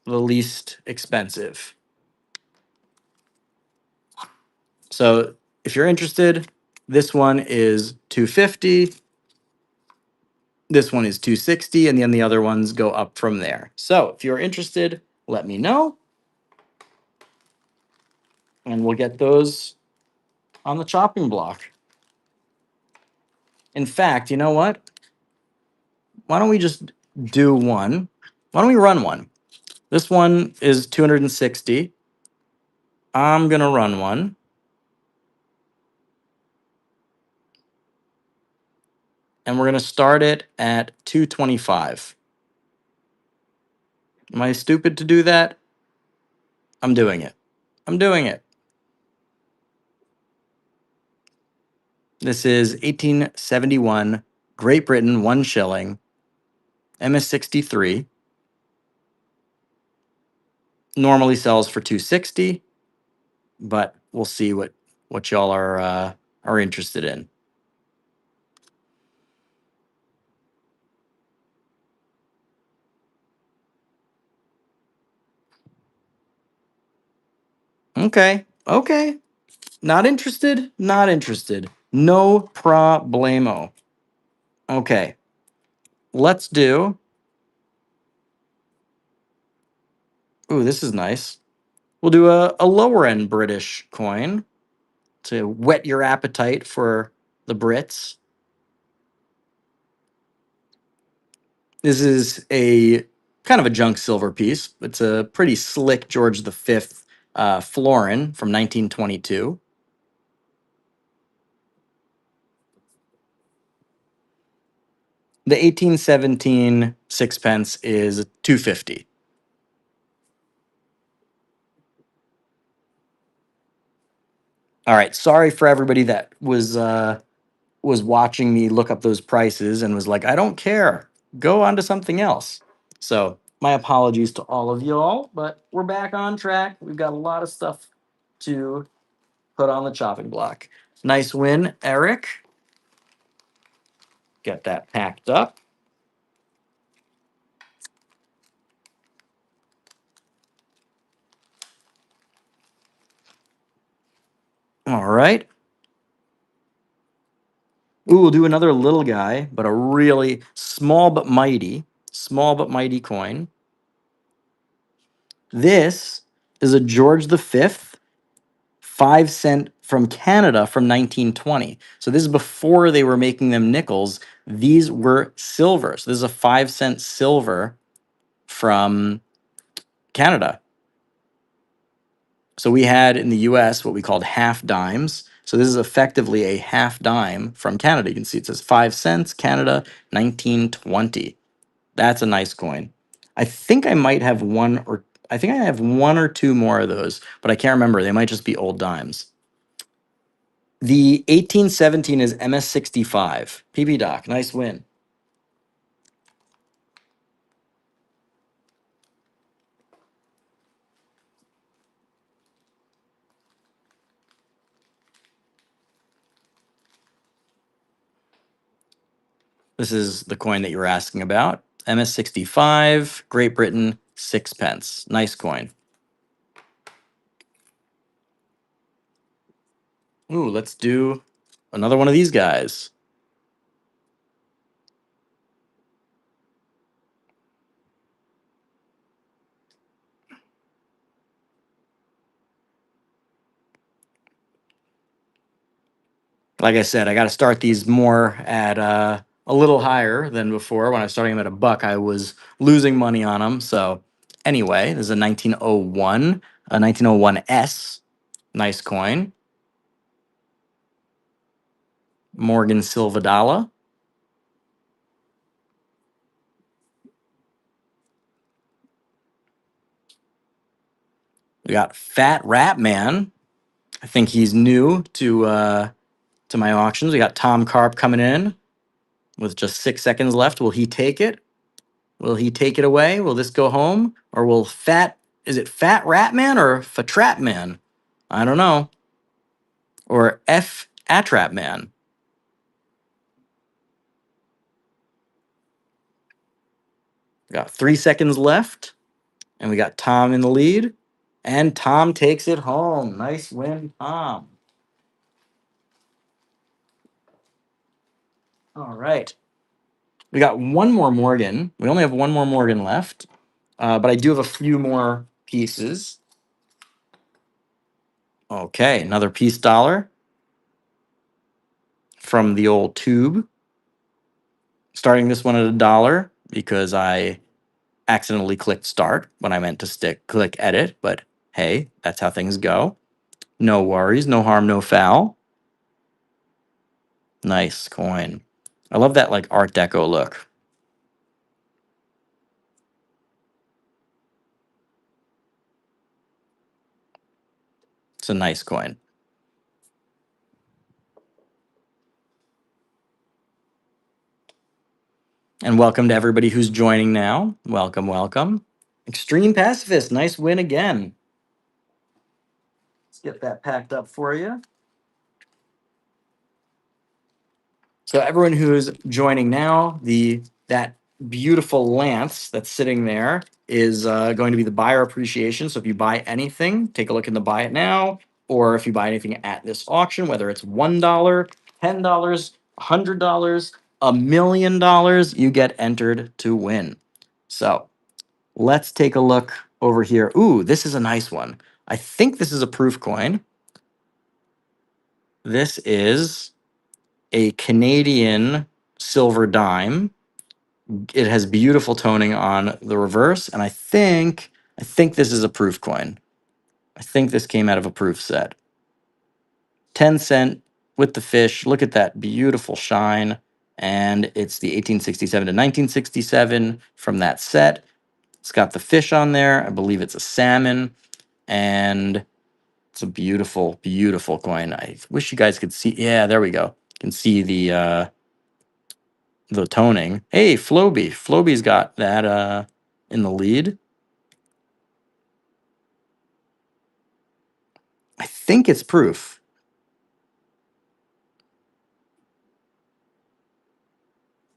the least expensive. So if you're interested, this one is 250. This one is 260, and then the other ones go up from there. So if you're interested, let me know, and we'll get those on the chopping block. In fact, you know what? Why don't we just do one? Why don't we run one? This one is 260. I'm going to run one. And we're going to start it at 225. Am I stupid to do that? I'm doing it. I'm doing it. This is 1871, Great Britain, 1 shilling, MS63. Normally sells for 260, but we'll see what y'all are interested in. Okay. Okay. Not interested? Not interested. No problemo. Okay. Let's do. Ooh, this is nice. We'll do a lower end British coin to whet your appetite for the Brits. This is a kind of a junk silver piece. It's a pretty slick George V florin from 1922. The 1817 sixpence is 250. All right, sorry for everybody that was watching me look up those prices and was like, I don't care. Go on to something else. So my apologies to all of y'all, but we're back on track. We've got a lot of stuff to put on the chopping block. Nice win, Eric. Get that packed up. All right. Ooh, we'll do another little guy, but a really small but mighty coin. This is a George V 5 cent from Canada from 1920. So this is before they were making them nickels. These were silver. So this is a 5 cent silver from Canada. So we had in the US what we called half dimes. So this is effectively a half dime from Canada. You can see it says 5 cents, Canada, 1920. That's a nice coin. I think I might have one or I think I have one or two more of those, but I can't remember. They might just be old dimes. The 1817 is MS65. PB Doc, nice win. This is the coin that you were asking about. MS65, Great Britain, 6 pence. Nice coin. Ooh, let's do another one of these guys. Like I said, I got to start these more at a little higher than before. When I was starting them at $1, I was losing money on them. So anyway, this is a 1901, a 1901S. Nice coin. Morgan Silvadala. We got Fat Rat Man. I think he's new to my auctions. We got Tom Carp coming in with just 6 seconds left. Will he take it? Will he take it away? Will this go home? Or will is it Fat Rat Man or Fatrap Man? I don't know. Or F Atrap Man. We got 3 seconds left. And we got Tom in the lead. And Tom takes it home. Nice win, Tom. All right. We got one more Morgan. We only have one more Morgan left. But I do have a few more pieces. Okay, another piece dollar from the old tube. Starting this one at $1 because I accidentally clicked start when I meant to click edit, but hey, that's how things go. No worries, no harm, no foul. Nice coin. I love that like Art Deco look. It's a nice coin. And welcome to everybody who's joining now. Welcome, welcome. Extreme Pacifist, nice win again. Let's get that packed up for you. So everyone who's joining now, that beautiful lance that's sitting there is going to be the buyer appreciation. So if you buy anything, take a look in the buy it now, or if you buy anything at this auction, whether it's $1, $10, $100, $1,000,000, you get entered to win. So let's take a look over here. Ooh, this is a nice one. I think this is a proof coin. This is a Canadian silver dime. It has beautiful toning on the reverse, and I think this is a proof coin. I think this came out of a proof set. 10 cent with the fish. Look at that beautiful shine. And it's the 1867 to 1967 from that set. It's got the fish on there. I believe it's a salmon. And it's a beautiful, beautiful coin. I wish you guys could see. Yeah, there we go. You can see the toning. Hey, Floby. Floby's got that in the lead. I think it's proof.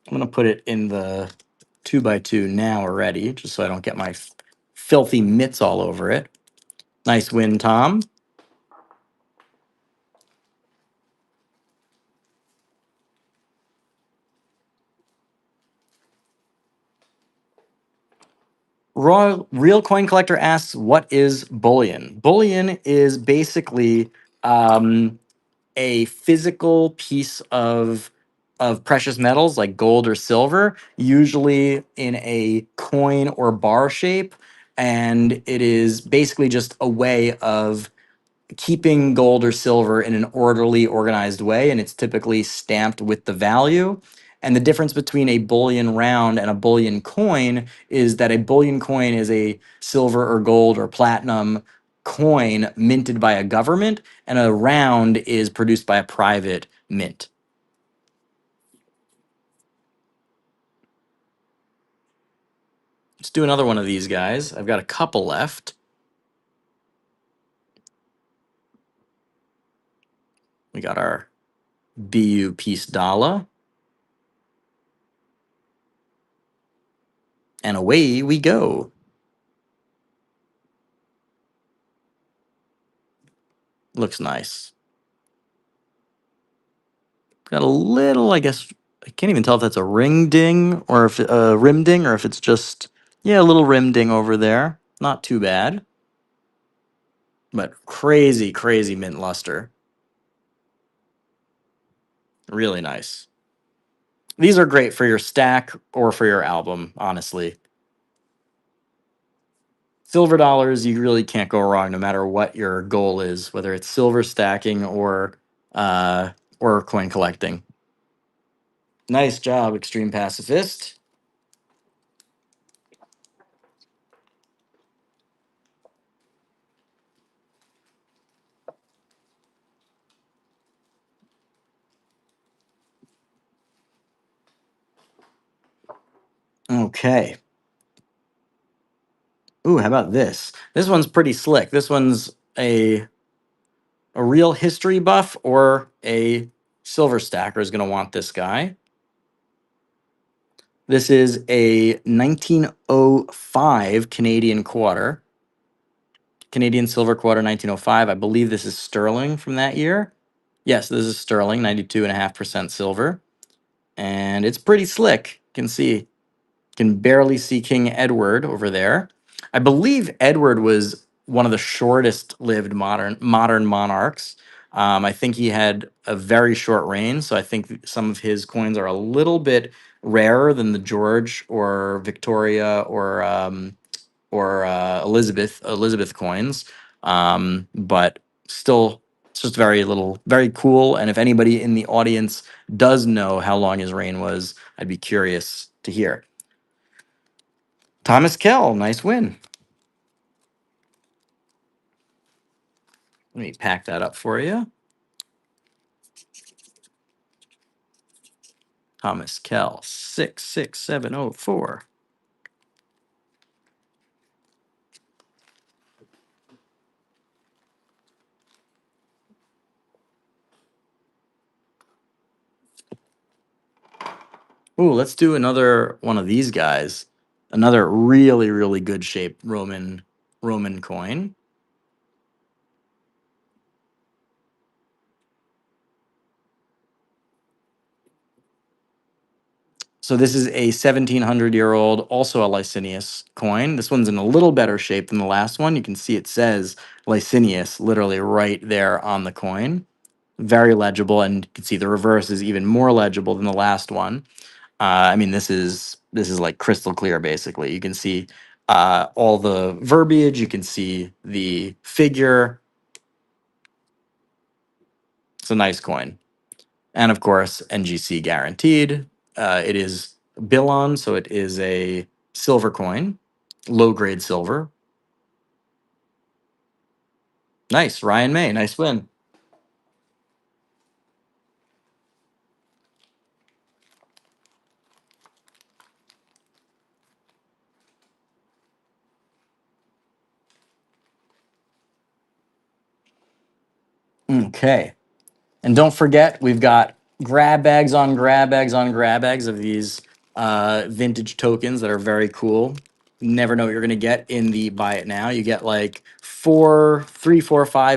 I'm gonna put it in the 2x2 now already, just so I don't get my filthy mitts all over it. Nice win, Tom. Real Coin Collector asks, what is bullion? Bullion is basically a physical piece of precious metals like gold or silver, usually in a coin or bar shape. And it is basically just a way of keeping gold or silver in an orderly, organized way. And it's typically stamped with the value. And the difference between a bullion round and a bullion coin is that a bullion coin is a silver or gold or platinum coin minted by a government, and a round is produced by a private mint. Let's do another one of these guys. I've got a couple left. We got our BU piece dollar. And away we go. Looks nice. Got a little, I guess, I can't even tell if that's a ring ding or if a rim ding or if it's just, yeah, a little rim ding over there. Not too bad. But crazy, crazy mint luster. Really nice. These are great for your stack or for your album, honestly. Silver dollars, you really can't go wrong no matter what your goal is, whether it's silver stacking uh, or coin collecting. Nice job, Extreme Pacifist. Okay. Ooh, how about this? This one's pretty slick. This one's a real history buff or a silver stacker is going to want this guy. This is a 1905 Canadian quarter. Canadian silver quarter 1905. I believe this is sterling from that year. Yes, this is sterling, 92.5% silver. And it's pretty slick. You can see, can barely see King Edward over there. I believe Edward was one of the shortest lived modern monarchs. I think he had a very short reign, so I think some of his coins are a little bit rarer than the George or Victoria or Elizabeth coins. But still, it's just very cool. And if anybody in the audience does know how long his reign was, I'd be curious to hear. Thomas Kell, nice win. Let me pack that up for you. Thomas Kell, 66704. Ooh, let's do another one of these guys. Another really, really good shaped Roman coin. So this is a 1700-year-old, also a Licinius coin. This one's in a little better shape than the last one. You can see it says Licinius literally right there on the coin. Very legible, and you can see the reverse is even more legible than the last one. I mean, this is like crystal clear, basically. You can see all the verbiage. You can see the figure. It's a nice coin. And of course, NGC guaranteed. It is Bullion, so it is a silver coin, low grade silver. Nice, Ryan May, nice win. Okay. And don't forget, we've got grab bags on grab bags on grab bags of these vintage tokens that are very cool. Never know what you're going to get in the buy it now. You get like 5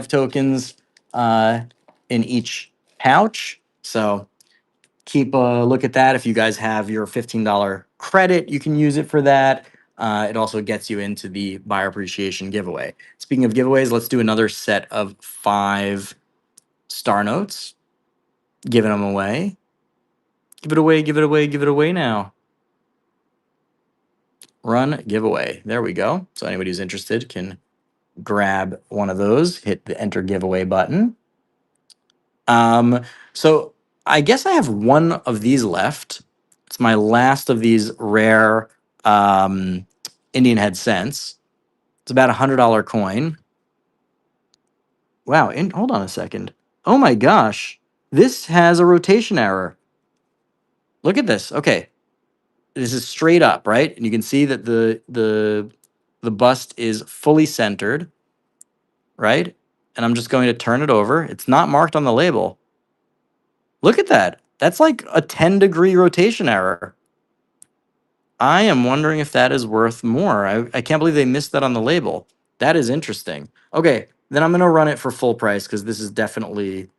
tokens in each pouch. So keep a look at that. If you guys have your $15 credit, you can use it for that. It also gets you into the buyer appreciation giveaway. Speaking of giveaways, let's do another set of 5 star notes. Giving them away. Give it away, give it away, give it away now. Run giveaway. There we go. So anybody who's interested can grab one of those, hit the enter giveaway button. So I guess I have one of these left. It's my last of these rare Indian head cents. It's about $100 coin. Wow, and hold on a second. Oh my gosh. This has a rotation error. Look at this. Okay. This is straight up, right? And you can see that the bust is fully centered, right? And I'm just going to turn it over. It's not marked on the label. Look at that. That's like a 10-degree rotation error. I am wondering if that is worth more. I can't believe they missed that on the label. That is interesting. Okay, then I'm going to run it for full price because this is definitely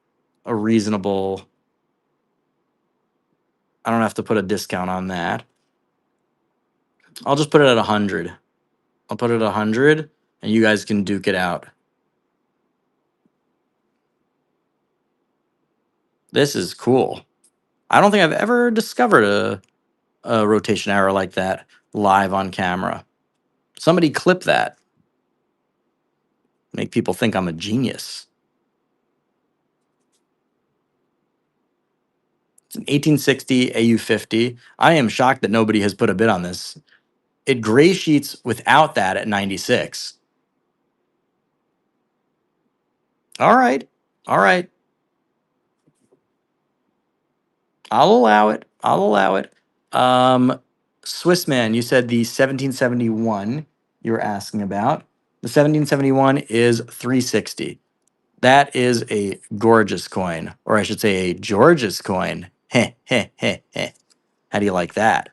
a reasonable. I don't have to put a discount on that. I'll just put it at 100. I'll put it at 100 and you guys can duke it out. This is cool. I don't think I've ever discovered a rotation error like that live on camera. Somebody clip that. Make people think I'm a genius. It's an 1860 AU50. I am shocked that nobody has put a bid on this. It gray sheets without that at 96. All right. All right. I'll allow it. I'll allow it. Um, Swissman, you said the 1771 you were asking about. The 1771 is 360. That is a gorgeous coin, or I should say a George's coin. Heh, heh, heh, heh. How do you like that?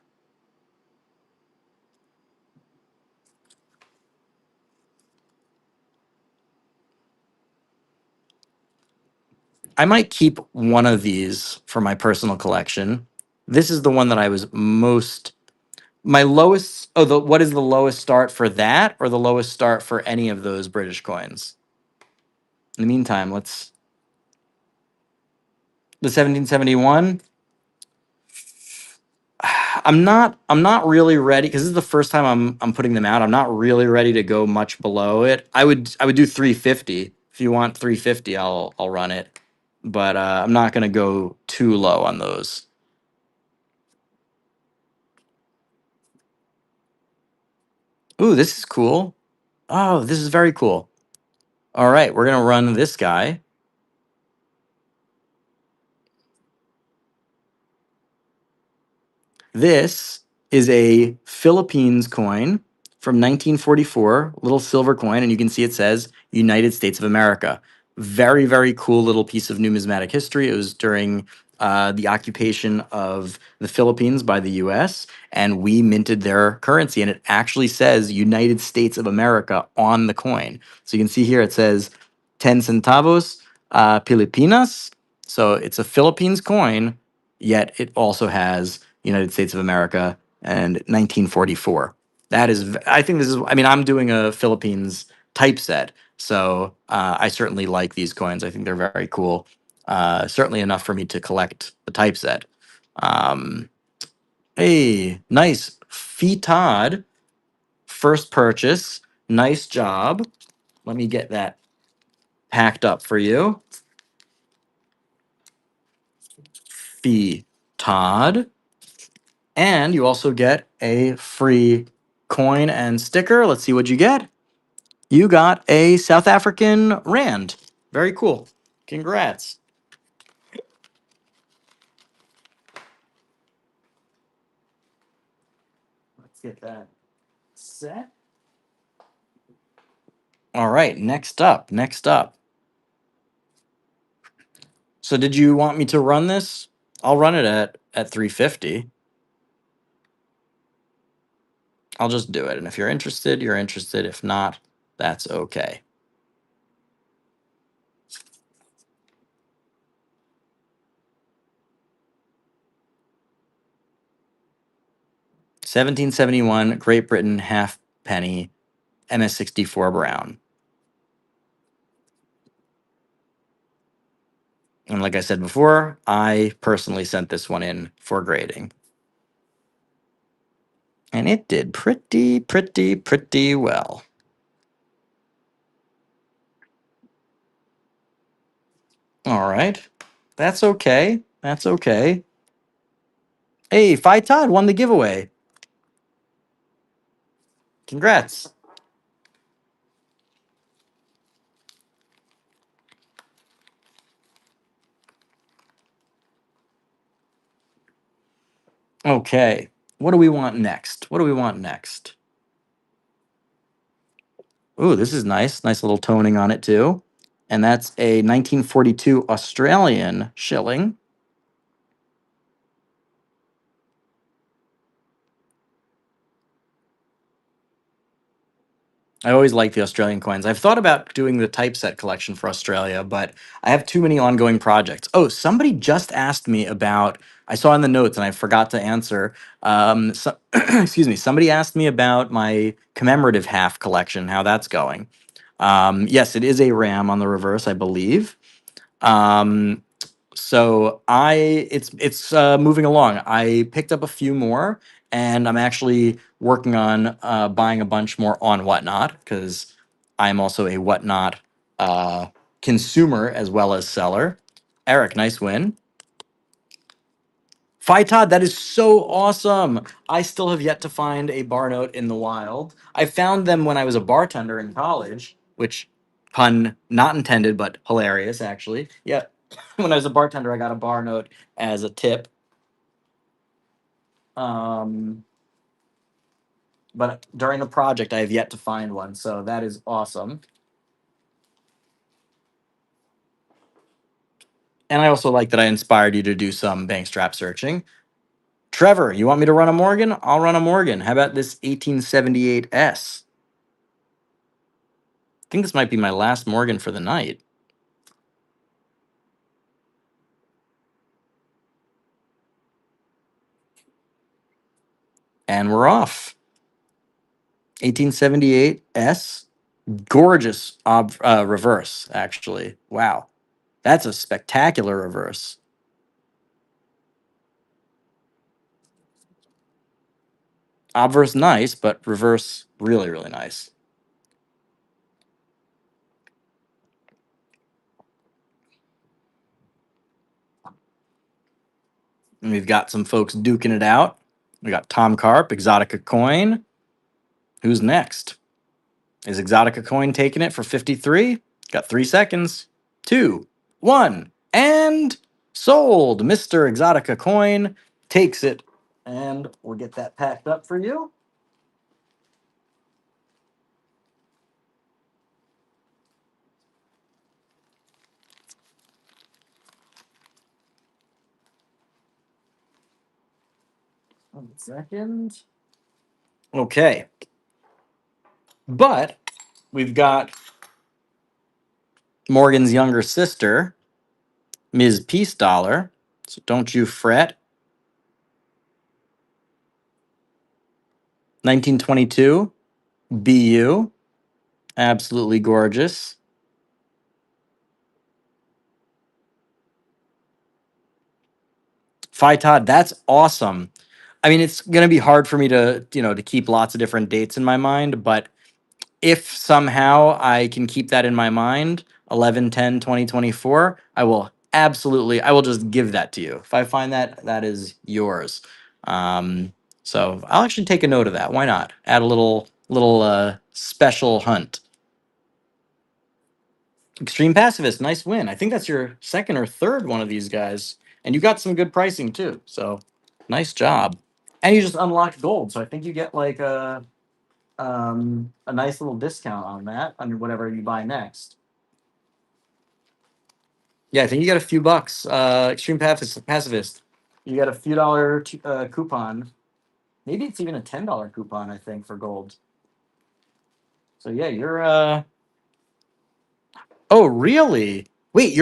I might keep one of these for my personal collection. This is the one that I was most my lowest. Oh, what is the lowest start for that, or the lowest start for any of those British coins? In the meantime, let's the 1771. I'm not really ready because this is the first time I'm putting them out. I'm not really ready to go much below it. I would do 350. If you want 350, I'll run it. But I'm not gonna go too low on those. Ooh, this is cool. Oh, this is very cool. All right, we're gonna run this guy. This is a Philippines coin from 1944, little silver coin, and you can see it says United States of America. Very, very cool little piece of numismatic history. It was during the occupation of the Philippines by the US, and we minted their currency, and it actually says United States of America on the coin. So you can see here it says 10 centavos Pilipinas. So it's a Philippines coin, yet it also has United States of America and 1944. That is, I think this is, I mean, I'm doing a Philippines typeset, so I certainly like these coins. I think they're very cool. Certainly enough for me to collect the typeset. Um, hey, nice. Todd, first purchase. Nice job. Let me get that packed up for you. Todd. And you also get a free coin and sticker. Let's see what you get. You got a South African Rand. Very cool. Congrats. Let's get that set. All right, next up. Next up. So did you want me to run this? I'll run it at 350. I'll just do it. And if you're interested, you're interested. If not, that's okay. $17.71 Great Britain half penny MS64 brown. And like I said before, I personally sent this one in for grading. And it did pretty, pretty, pretty well. All right. That's okay. That's okay. Hey, Phi Todd won the giveaway. Congrats. Okay. What do we want next? What do we want next? Ooh, this is nice. Nice little toning on it too. And that's a 1942 Australian shilling. I always like the Australian coins. I've thought about doing the typeset collection for Australia, but I have too many ongoing projects. Oh, somebody just asked me about, I saw in the notes and I forgot to answer. Excuse me. Somebody asked me about my commemorative half collection, how that's going. Yes, it is a RAM on the reverse, I believe. Um, so it's moving along. I picked up a few more, and I'm actually working on buying a bunch more on Whatnot because I'm also a Whatnot uh, consumer as well as seller. Eric, nice win. Phi Todd, that is so awesome. I still have yet to find a bar note in the wild. I found them when I was a bartender in college, which pun not intended, but hilarious actually. Yeah. When I was a bartender, I got a bar note as a tip. Um, but during the project, I have yet to find one, so that is awesome. And I also like that I inspired you to do some bank strap searching. Trevor, you want me to run a Morgan? I'll run a Morgan. How about this 1878S? I think this might be my last Morgan for the night. And we're off. 1878S. Gorgeous reverse, actually. Wow. That's a spectacular reverse. Obverse nice, but reverse really, really nice. And we've got some folks duking it out. We got Tom Carp, Exotica Coin. Who's next? Is Exotica Coin taking it for 53? Got 3 seconds. 2, 1, and sold. Mr. Exotica Coin takes it. And we'll get that packed up for you. One second. Okay. But we've got Morgan's younger sister, Ms. Peace Dollar. So don't you fret. 1922, BU. Absolutely gorgeous. Phi Todd, that's awesome. I mean, it's going to be hard for me to keep lots of different dates in my mind, but if somehow I can keep that in my mind, 11/10/2024, I will just give that to you. If I find that, that is yours. Um, so I'll actually take a note of that. Why not? Add a little special hunt. Extreme Pacifist, nice win. I think that's your second or third one of these guys. And you got some good pricing too. So nice job. And you just unlocked gold. So I think you get like a nice little discount on that on whatever you buy next. Yeah, I think you got a few bucks. Extreme Pacifist. You got a few dollar coupon. Maybe it's even a $10 coupon, I think, for gold. So yeah, you're oh, really? Wait,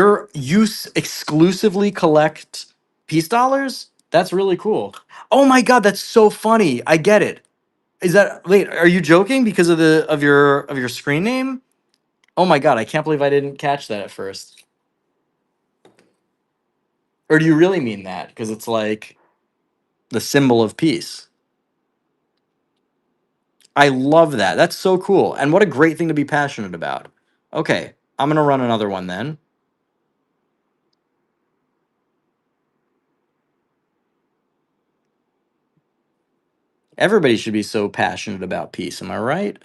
exclusively collect peace dollars? That's really cool. Oh my god, that's so funny. I get it. Is that wait, are you joking because of your screen name? Oh my god, I can't believe I didn't catch that at first. Or do you really mean that? Because it's like the symbol of peace. I love that. That's so cool. And what a great thing to be passionate about. Okay, I'm gonna run another one then. Everybody should be so passionate about peace. Am I right?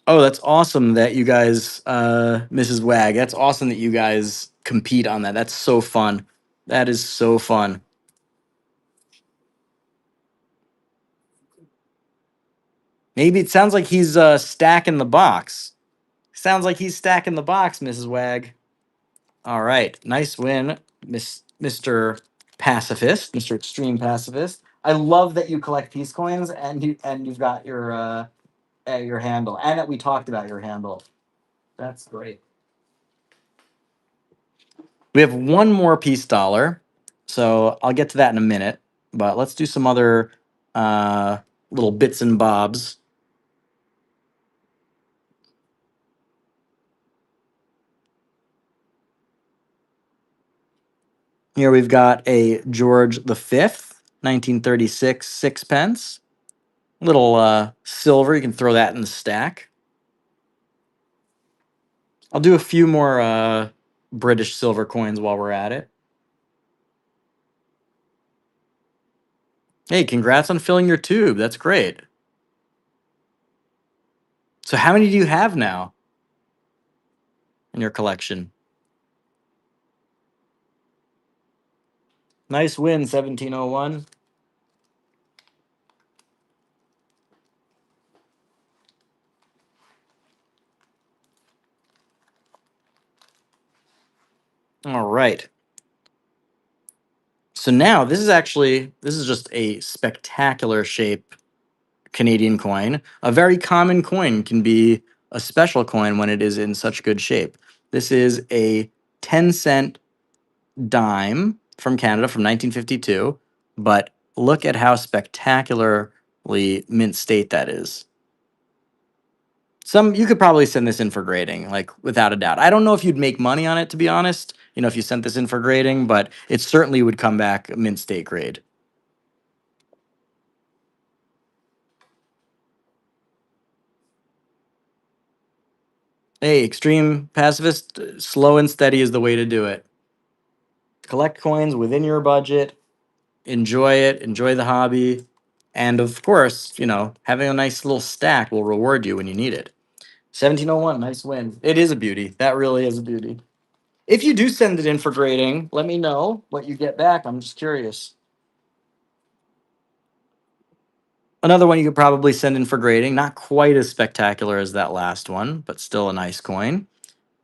Oh, that's awesome that you guys, Mrs. Wag. That's awesome that you guys compete on that. That's so fun. That is so fun. Maybe it sounds like he's stacking the box. Sounds like he's stacking the box, Mrs. Wag. All right, nice win, Mr. Pacifist, Mr. Extreme Pacifist. I love that you collect peace coins and you've got your handle, and that we talked about your handle. That's great. We have one more peace dollar, so I'll get to that in a minute. But let's do some other uh, little bits and bobs. Here we've got a George V, 1936 sixpence. Little silver, you can throw that in the stack. I'll do a few more British silver coins while we're at it. Hey, congrats on filling your tube. That's great. So, how many do you have now in your collection? Nice win, 1701. All right. So now this is just a spectacular shape Canadian coin. A very common coin can be a special coin when it is in such good shape. This is a 10-cent dime from Canada from 1952, but look at how spectacularly mint state that is. Some you could probably send this in for grading, like without a doubt. I don't know if you'd make money on it, to be honest. You know, if you sent this in for grading, but it certainly would come back mint state grade. Hey, extreme pacifist, slow and steady is the way to do it. Collect coins within your budget, enjoy it, enjoy the hobby, and of course, you know, having a nice little stack will reward you when you need it. 1701, nice win. It is a beauty. That really is a beauty. If you do send it in for grading, let me know what you get back. I'm just curious. Another one you could probably send in for grading, not quite as spectacular as that last one, but still a nice coin.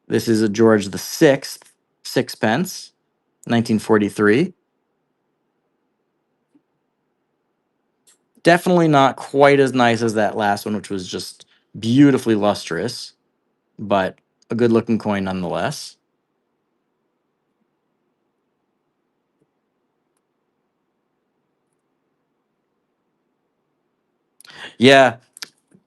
This is a George the Sixth, sixpence, 1943. Definitely not quite as nice as that last one, which was just beautifully lustrous, but a good looking coin nonetheless. Yeah,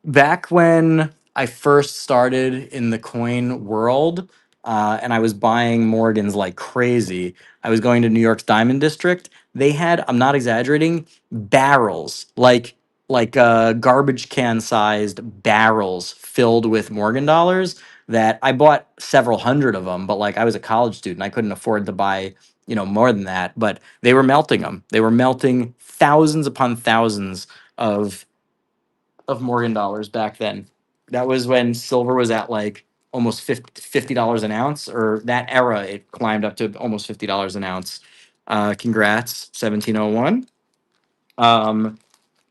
back when I first started in the coin world, and I was buying Morgans like crazy, I was going to New York's Diamond District. They had, I'm not exaggerating, barrels, like garbage can sized barrels filled with Morgan dollars that I bought several hundred of them, but like I was a college student, I couldn't afford to buy, you know, more than that, but they were melting them. They were melting thousands upon thousands of Morgan dollars back then. That was when silver was at like almost $50 an ounce, or that era, it climbed up to almost $50 an ounce. Congrats, 1701.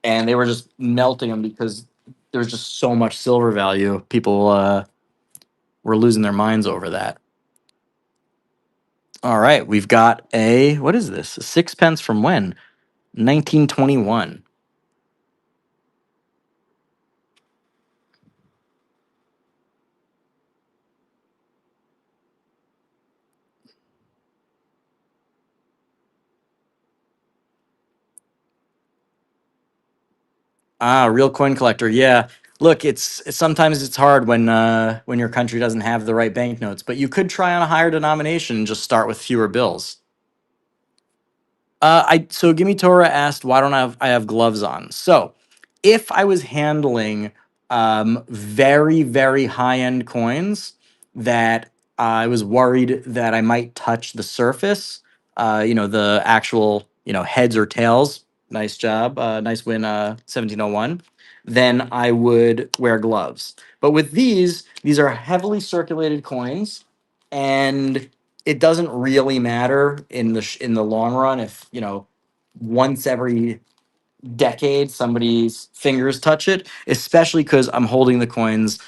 And they were just melting them because there was just so much silver value. People were losing their minds over that. All right, we've got what is this? A sixpence from when? 1921. Ah, real coin collector. Yeah. Look, sometimes it's hard when your country doesn't have the right banknotes, but you could try on a higher denomination and just start with fewer bills. So Gimme Torah asked, why don't I have gloves on? So if I was handling very, very high-end coins that I was worried that I might touch the surface, the actual, heads or tails, nice job, nice win, 1701, then I would wear gloves. But with these are heavily circulated coins, and it doesn't really matter in in the long run if once every decade somebody's fingers touch it, especially because I'm holding the coins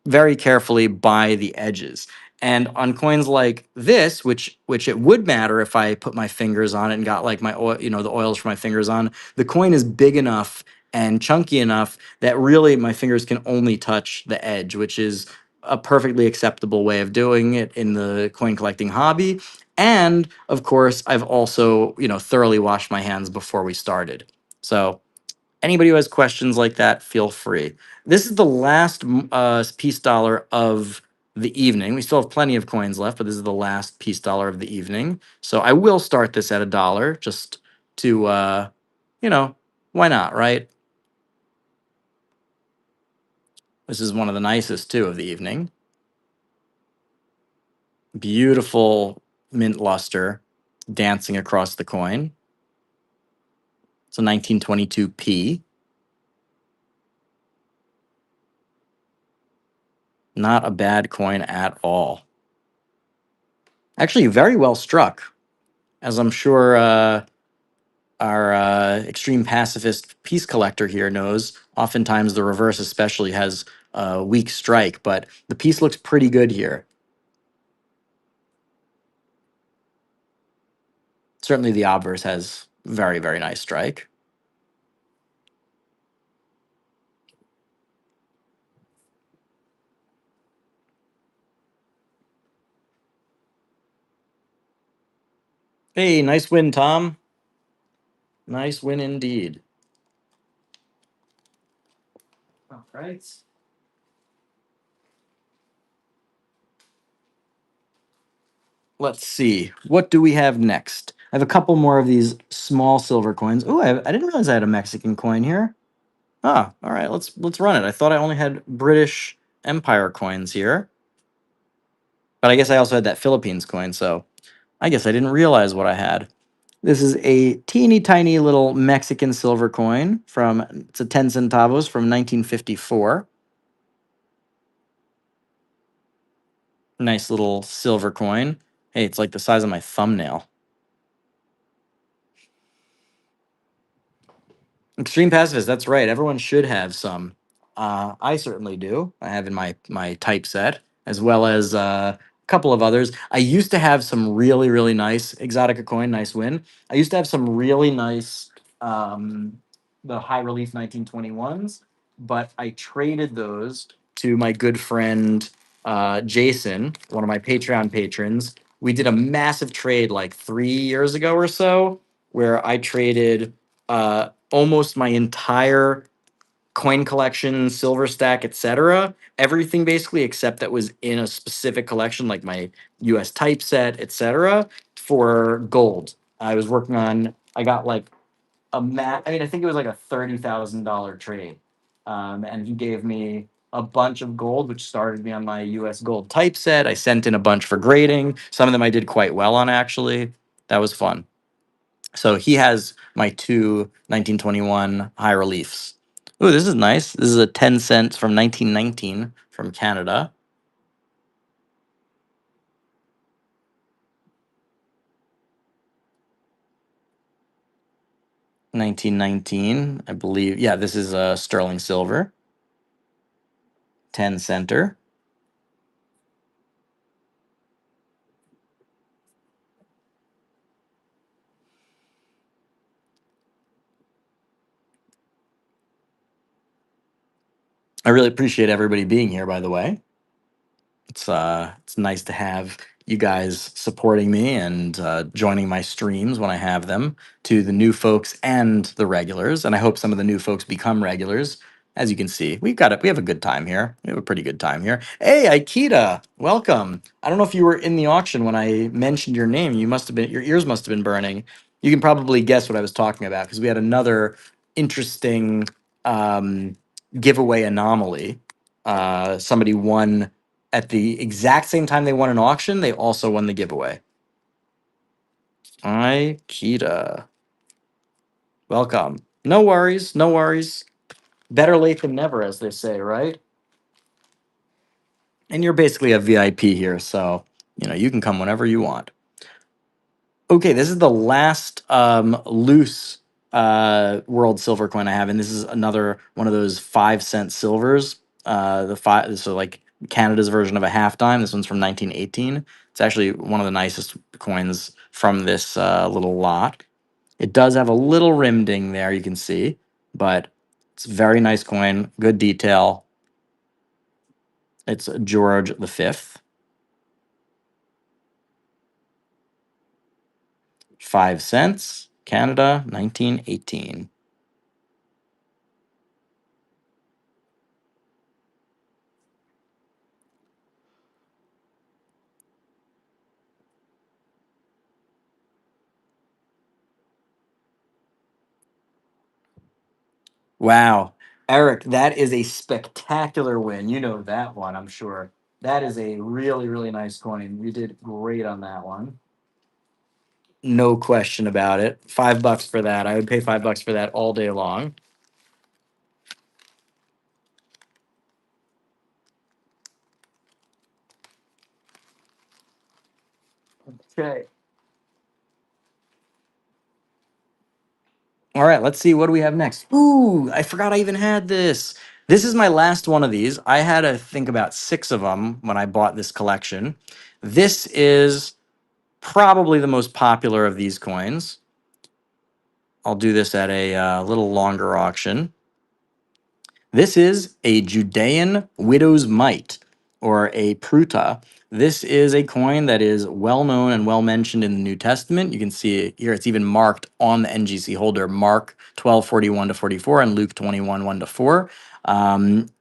very carefully by the edges. And on coins like this, which it would matter if I put my fingers on it and got like my oil, the oils for my fingers on, the coin is big enough and chunky enough that really my fingers can only touch the edge, which is a perfectly acceptable way of doing it in the coin collecting hobby. And of course, I've also, thoroughly washed my hands before we started. So anybody who has questions like that, feel free. This is the last peace dollar of the evening. We still have plenty of coins left, but this is the last peace dollar of the evening. So I will start this at $1 just to, you know, why not, right? This is one of the nicest too of the evening. Beautiful mint luster dancing across the coin. It's a 1922p. Not a bad coin at all. Actually, very well struck, as I'm sure our extreme pacifist peace collector here knows. Oftentimes, the reverse especially has a weak strike, but the piece looks pretty good here. Certainly, the obverse has very, very nice strike. Hey, nice win, Tom. Nice win indeed. All right. Let's see. What do we have next? I have a couple more of these small silver coins. Oh, I didn't realize I had a Mexican coin here. Ah, all right. Let's run it. I thought I only had British Empire coins here, but I guess I also had that Philippines coin. So I guess I didn't realize what I had. This is a teeny tiny little Mexican silver coin from, it's a 10 centavos from 1954. Nice little silver coin. Hey, it's like the size of my thumbnail. Extreme pacifist, that's right. Everyone should have some. I certainly do. I have in my typeset, as well as a couple of others. I used to have some really, really nice Exotica coin, nice win. I used to have some really nice the high relief 1921s, but I traded those to my good friend Jason, one of my Patreon patrons. We did a massive trade like 3 years ago or so, where I traded almost my entire coin collection, silver stack, etc. Everything basically except that was in a specific collection, like my US typeset, etc., for gold. I was working on. I got like I mean, I think it was like a $30,000 trade, and he gave me a bunch of gold, which started me on my US gold typeset. I sent in a bunch for grading. Some of them I did quite well on, actually. That was fun. So he has my two 1921 high reliefs. Ooh, this is nice. This is a 10 cents from 1919 from Canada. 1919, I believe. Yeah, this is a sterling silver. 10 center. I really appreciate everybody being here, by the way. It's nice to have you guys supporting me and joining my streams when I have them, to the new folks and the regulars. And I hope some of the new folks become regulars. As you can see, we've got it. We have a good time here. We have a pretty good time here. Hey, Aikita, welcome. I don't know if you were in the auction when I mentioned your name. You must have been. Your ears must have been burning. you can probably guess what I was talking about because we had another interesting giveaway anomaly. Somebody won at the exact same time they won an auction. They also won the giveaway. Kita, welcome. No worries, no worries. Better late than never, as they say, right? And you're basically a VIP here, so you can come whenever you want. Okay, this is the last loose world silver coin I have, and this is another one of those 5 cent silvers. The five, so like Canada's version of a half dime. This one's from 1918. It's actually one of the nicest coins from this little lot. It does have a little rim ding there, you can see, but it's a very nice coin, good detail. It's George V. 5 cents, Canada, 1918. Wow. Eric, that is a spectacular win. You know that one, I'm sure. That is a really, really nice coin. You did great on that one. No question about it. $5 for that. I would pay $5 for that all day long. Okay. All right, let's see. What do we have next? Ooh, I forgot I even had this. This is my last one of these. I had to think about 6 of them when I bought this collection. This is probably the most popular of these coins. I'll do this at a little longer auction. This is a Judean widow's mite, or a pruta. This is a coin that is well known and well mentioned in the New Testament. You can see it here; it's even marked on the NGC holder, Mark 12:41 to 44 and Luke 21 1 to 4.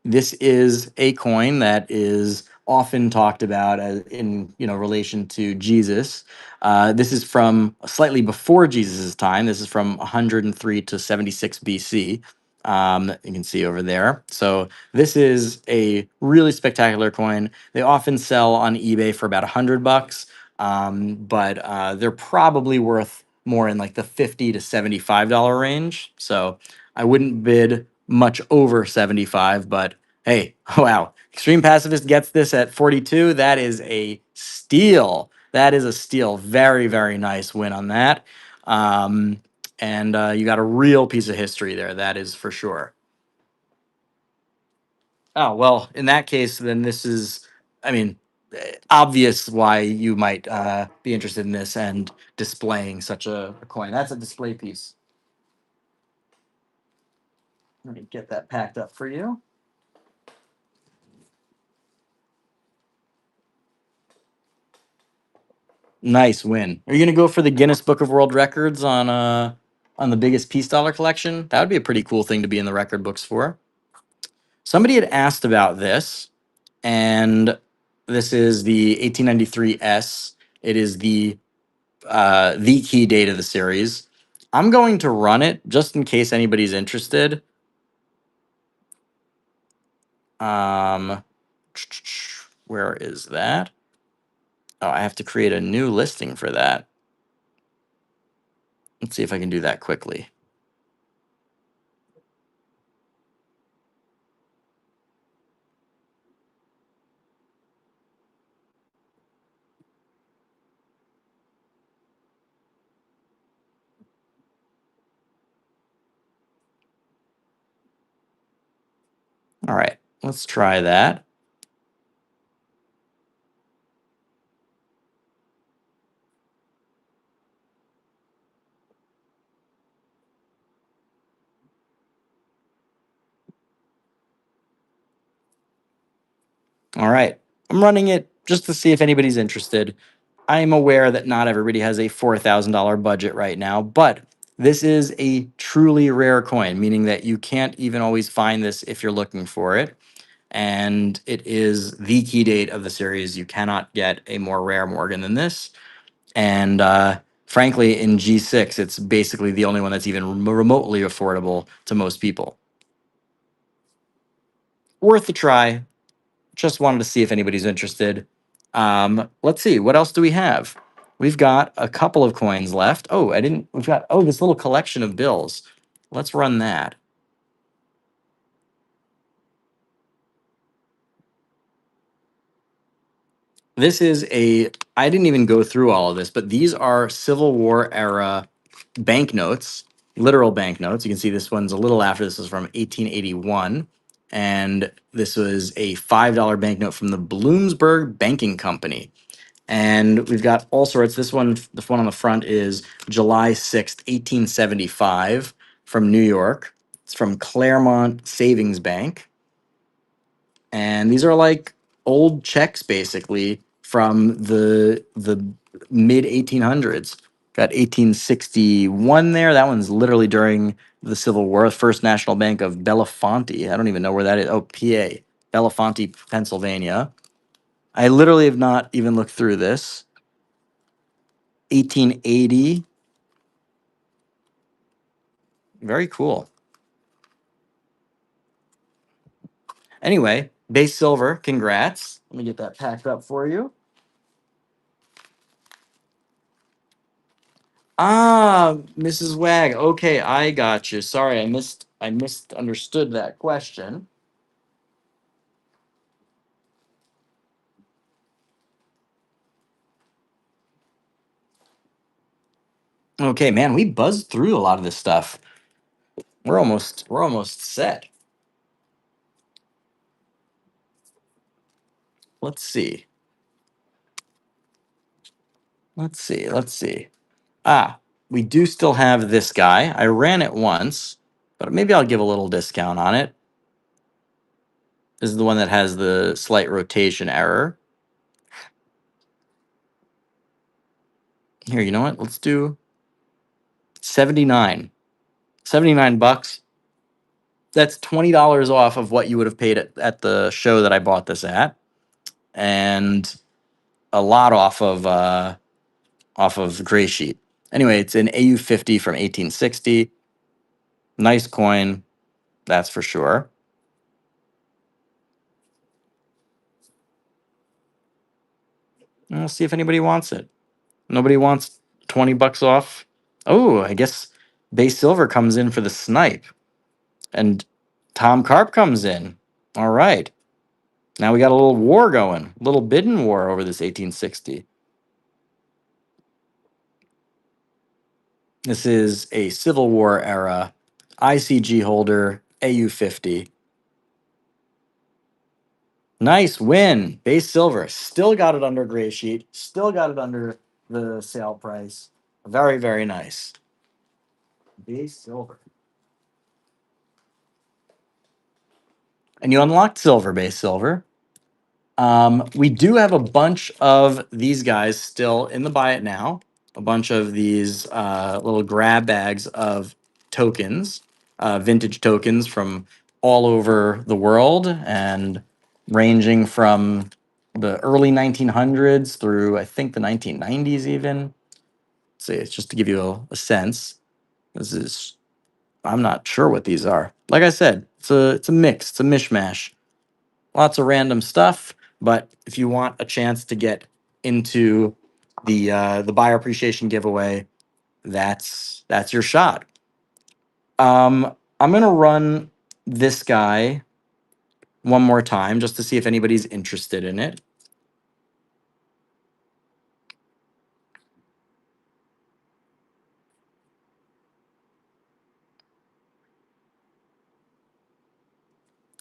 This is a coin that is often talked about as in relation to Jesus. This is from slightly before Jesus' time. This is from 103 to 76 BC. You can see over there. So this is a really spectacular coin. They often sell on eBay for about $100, but they're probably worth more in like the $50 to $75 range. So I wouldn't bid much over 75, but hey, wow. Extreme Pacifist gets this at 42. That is a steal. That is a steal. Very, very nice win on that. And you got a real piece of history there. That is for sure. Oh, well, in that case, then this is, I mean, obvious why you might be interested in this and displaying such a coin. That's a display piece. Let me get that packed up for you. Nice win. Are you gonna go for the Guinness Book of World Records on the biggest peace dollar collection? That would be a pretty cool thing to be in the record books for. Somebody had asked about this, and this is the 1893 S. It is the key date of the series. I'm going to run it just in case anybody's interested. Um, where is that? Oh, I have to create a new listing for that. Let's see if I can do that quickly. All right, let's try that. All right, I'm running it just to see if anybody's interested. I'm aware that not everybody has a $4,000 budget right now, but this is a truly rare coin, meaning that you can't even always find this if you're looking for it. And it is the key date of the series. You cannot get a more rare Morgan than this. And Frankly, in G6, it's basically the only one that's even remotely affordable to most people. Worth a try. Just wanted to see if anybody's interested. Let's see, what else do we have? We've got a couple of coins left. Oh, I didn't. We've got this little collection of bills. Let's run that. This is a. I didn't even go through all of this, but these are Civil War era banknotes, literal banknotes. You can see this one's a little after. This is from 1881, and this was a $5 banknote from the Bloomsburg Banking Company. And we've got all sorts. The one on the front is July 6th, 1875 from New York. It's from Claremont Savings Bank. And these are like old checks basically from the mid 1800s. Got 1861 there. That one's literally during the Civil War. First National Bank of Bellefonte. I don't even know where that is. Oh, PA. Bellefonte, Pennsylvania. I literally have not even looked through this. 1880. Very cool. Anyway, base silver, congrats. Let me get that packed up for you. Ah, Mrs. Wag. Okay, I got you. Sorry, I misunderstood that question. Okay, man, we buzzed through a lot of this stuff. We're almost set. Let's see. Let's see. Ah, we do still have this guy. I ran it once, but maybe I'll give a little discount on it. This is the one that has the slight rotation error. Here, you know what? Let's do 79. 79 bucks. That's $20 off of what you would have paid at the show that I bought this at. And a lot off of Gray Sheet. Anyway, it's an AU50 from 1860. Nice coin, that's for sure. And we'll see if anybody wants it. Nobody wants 20 bucks off. Oh, I guess base silver comes in for the snipe. And Tom Carp comes in. All right. Now we got a little war going, a little bidding war over this 1860. This is a Civil War era ICG holder, AU50. Nice win. Base silver. Still got it under Gray Sheet. Still got it under the sale price. Very, very nice. Base silver. And you unlocked silver, base silver. We do have a bunch of these guys still in the buy it now. A bunch of these little grab bags of tokens, vintage tokens from all over the world and ranging from the early 1900s through I think the 1990s even. So it's just to give you a sense. This is I'm not sure what these are. Like I said, it's a mix, it's a mishmash. Lots of random stuff, but if you want a chance to get into the buyer appreciation giveaway, that's your shot. I'm gonna run this guy one more time just to see if anybody's interested in it.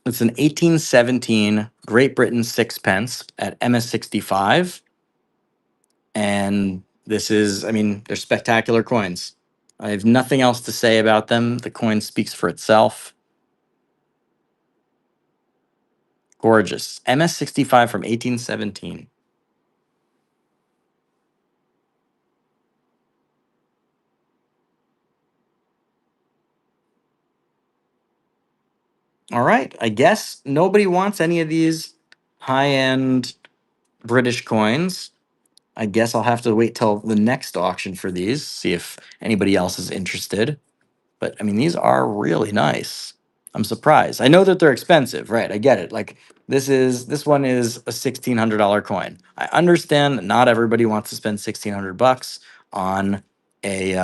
It's an 1817 Great Britain sixpence at MS65. And this is, I mean, they're spectacular coins. I have nothing else to say about them. The coin speaks for itself. Gorgeous. MS65 from 1817. All right. I guess nobody wants any of these high end British coins. I guess I'll have to wait till the next auction for these, see if anybody else is interested. But I mean, these are really nice. I'm surprised. I know that they're expensive, right? I get it. Like this one is a $1,600 coin. I understand that not everybody wants to spend $1,600 on a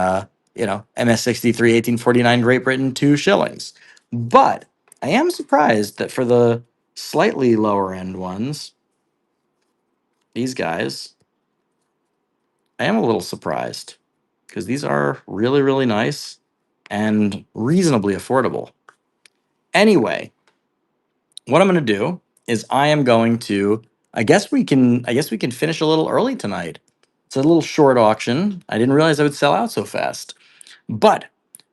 MS-63 1849 Great Britain 2 shillings. But I am surprised that for the slightly lower end ones, these guys, I am a little surprised because these are really, really nice and reasonably affordable. Anyway, what I'm going to do is I am going to I guess we can finish a little early tonight. It's a little short auction. I didn't realize I would sell out so fast. But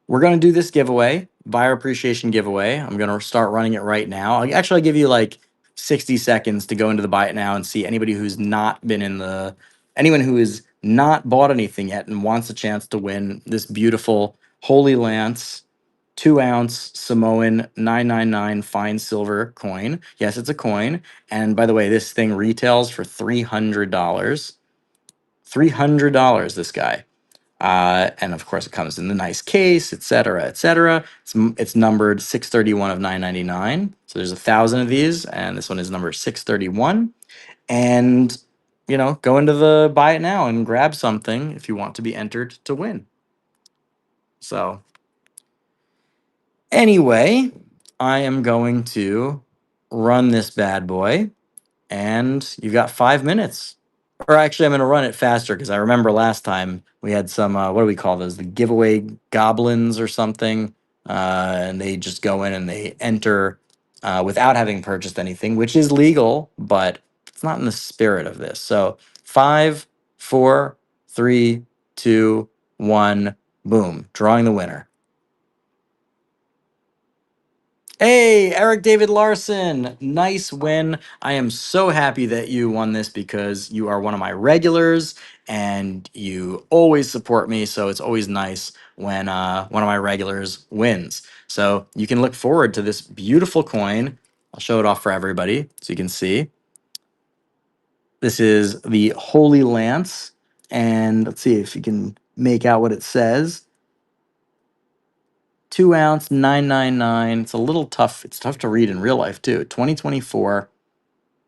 we're going to do this giveaway, buyer appreciation giveaway. I'm going to start running it right now. I'll give you like 60 seconds to go into the buy it now and see anybody who's not been in the anyone who has not bought anything yet and wants a chance to win this beautiful Holy Lance 2 ounce Samoan 999 fine silver coin. Yes, it's a coin. And by the way, this thing retails for $300. $300, this guy. And of course, it comes in the nice case, etc., etc. It's numbered 631 of 999. So there's 1,000 of these, and this one is number 631. And go into the buy it now and grab something if you want to be entered to win. So anyway, I am going to run this bad boy, and you've got 5 minutes. Or actually, I'm going to run it faster because I remember last time we had some, what do we call those? The giveaway goblins or something. And they just go in and they enter without having purchased anything, which is legal, but it's not in the spirit of this. So 5, 4, 3, 2, 1, boom, drawing the winner. Hey, Eric David Larson, nice win. I am so happy that you won this because you are one of my regulars and you always support me. So it's always nice when one of my regulars wins. So you can look forward to this beautiful coin. I'll show it off for everybody so you can see. This is the Holy Lance. And let's see if you can make out what it says. 2 ounce 999. It's a little tough. It's tough to read in real life too. 2024.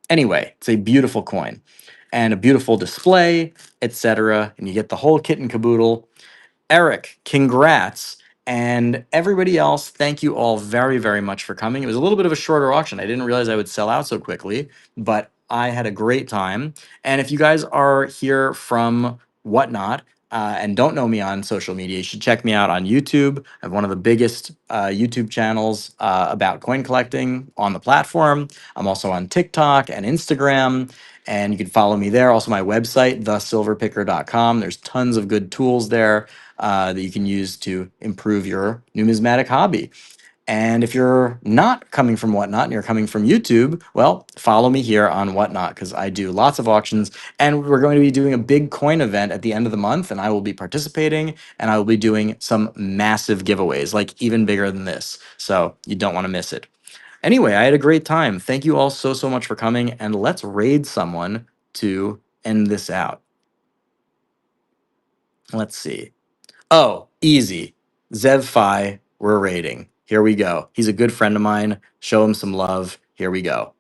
Anyway, it's a beautiful coin and a beautiful display, etc. And you get the whole kit and caboodle. Eric, congrats. And everybody else, thank you all very, very much for coming. It was a little bit of a shorter auction. I didn't realize I would sell out so quickly, but I had a great time. And if you guys are here from Whatnot and don't know me on social media, you should check me out on YouTube. I have one of the biggest YouTube channels about coin collecting on the platform. I'm also on TikTok and Instagram, and you can follow me there. Also, my website, thesilverpicker.com. There's tons of good tools there that you can use to improve your numismatic hobby. And if you're not coming from Whatnot and you're coming from YouTube, well, follow me here on Whatnot because I do lots of auctions and we're going to be doing a big coin event at the end of the month and I will be participating and I will be doing some massive giveaways, like even bigger than this. So you don't want to miss it. Anyway, I had a great time. Thank you all so, so much for coming and let's raid someone to end this out. Let's see. Oh, easy. Zev Phi, we're rating. Here we go. He's a good friend of mine. Show him some love. Here we go.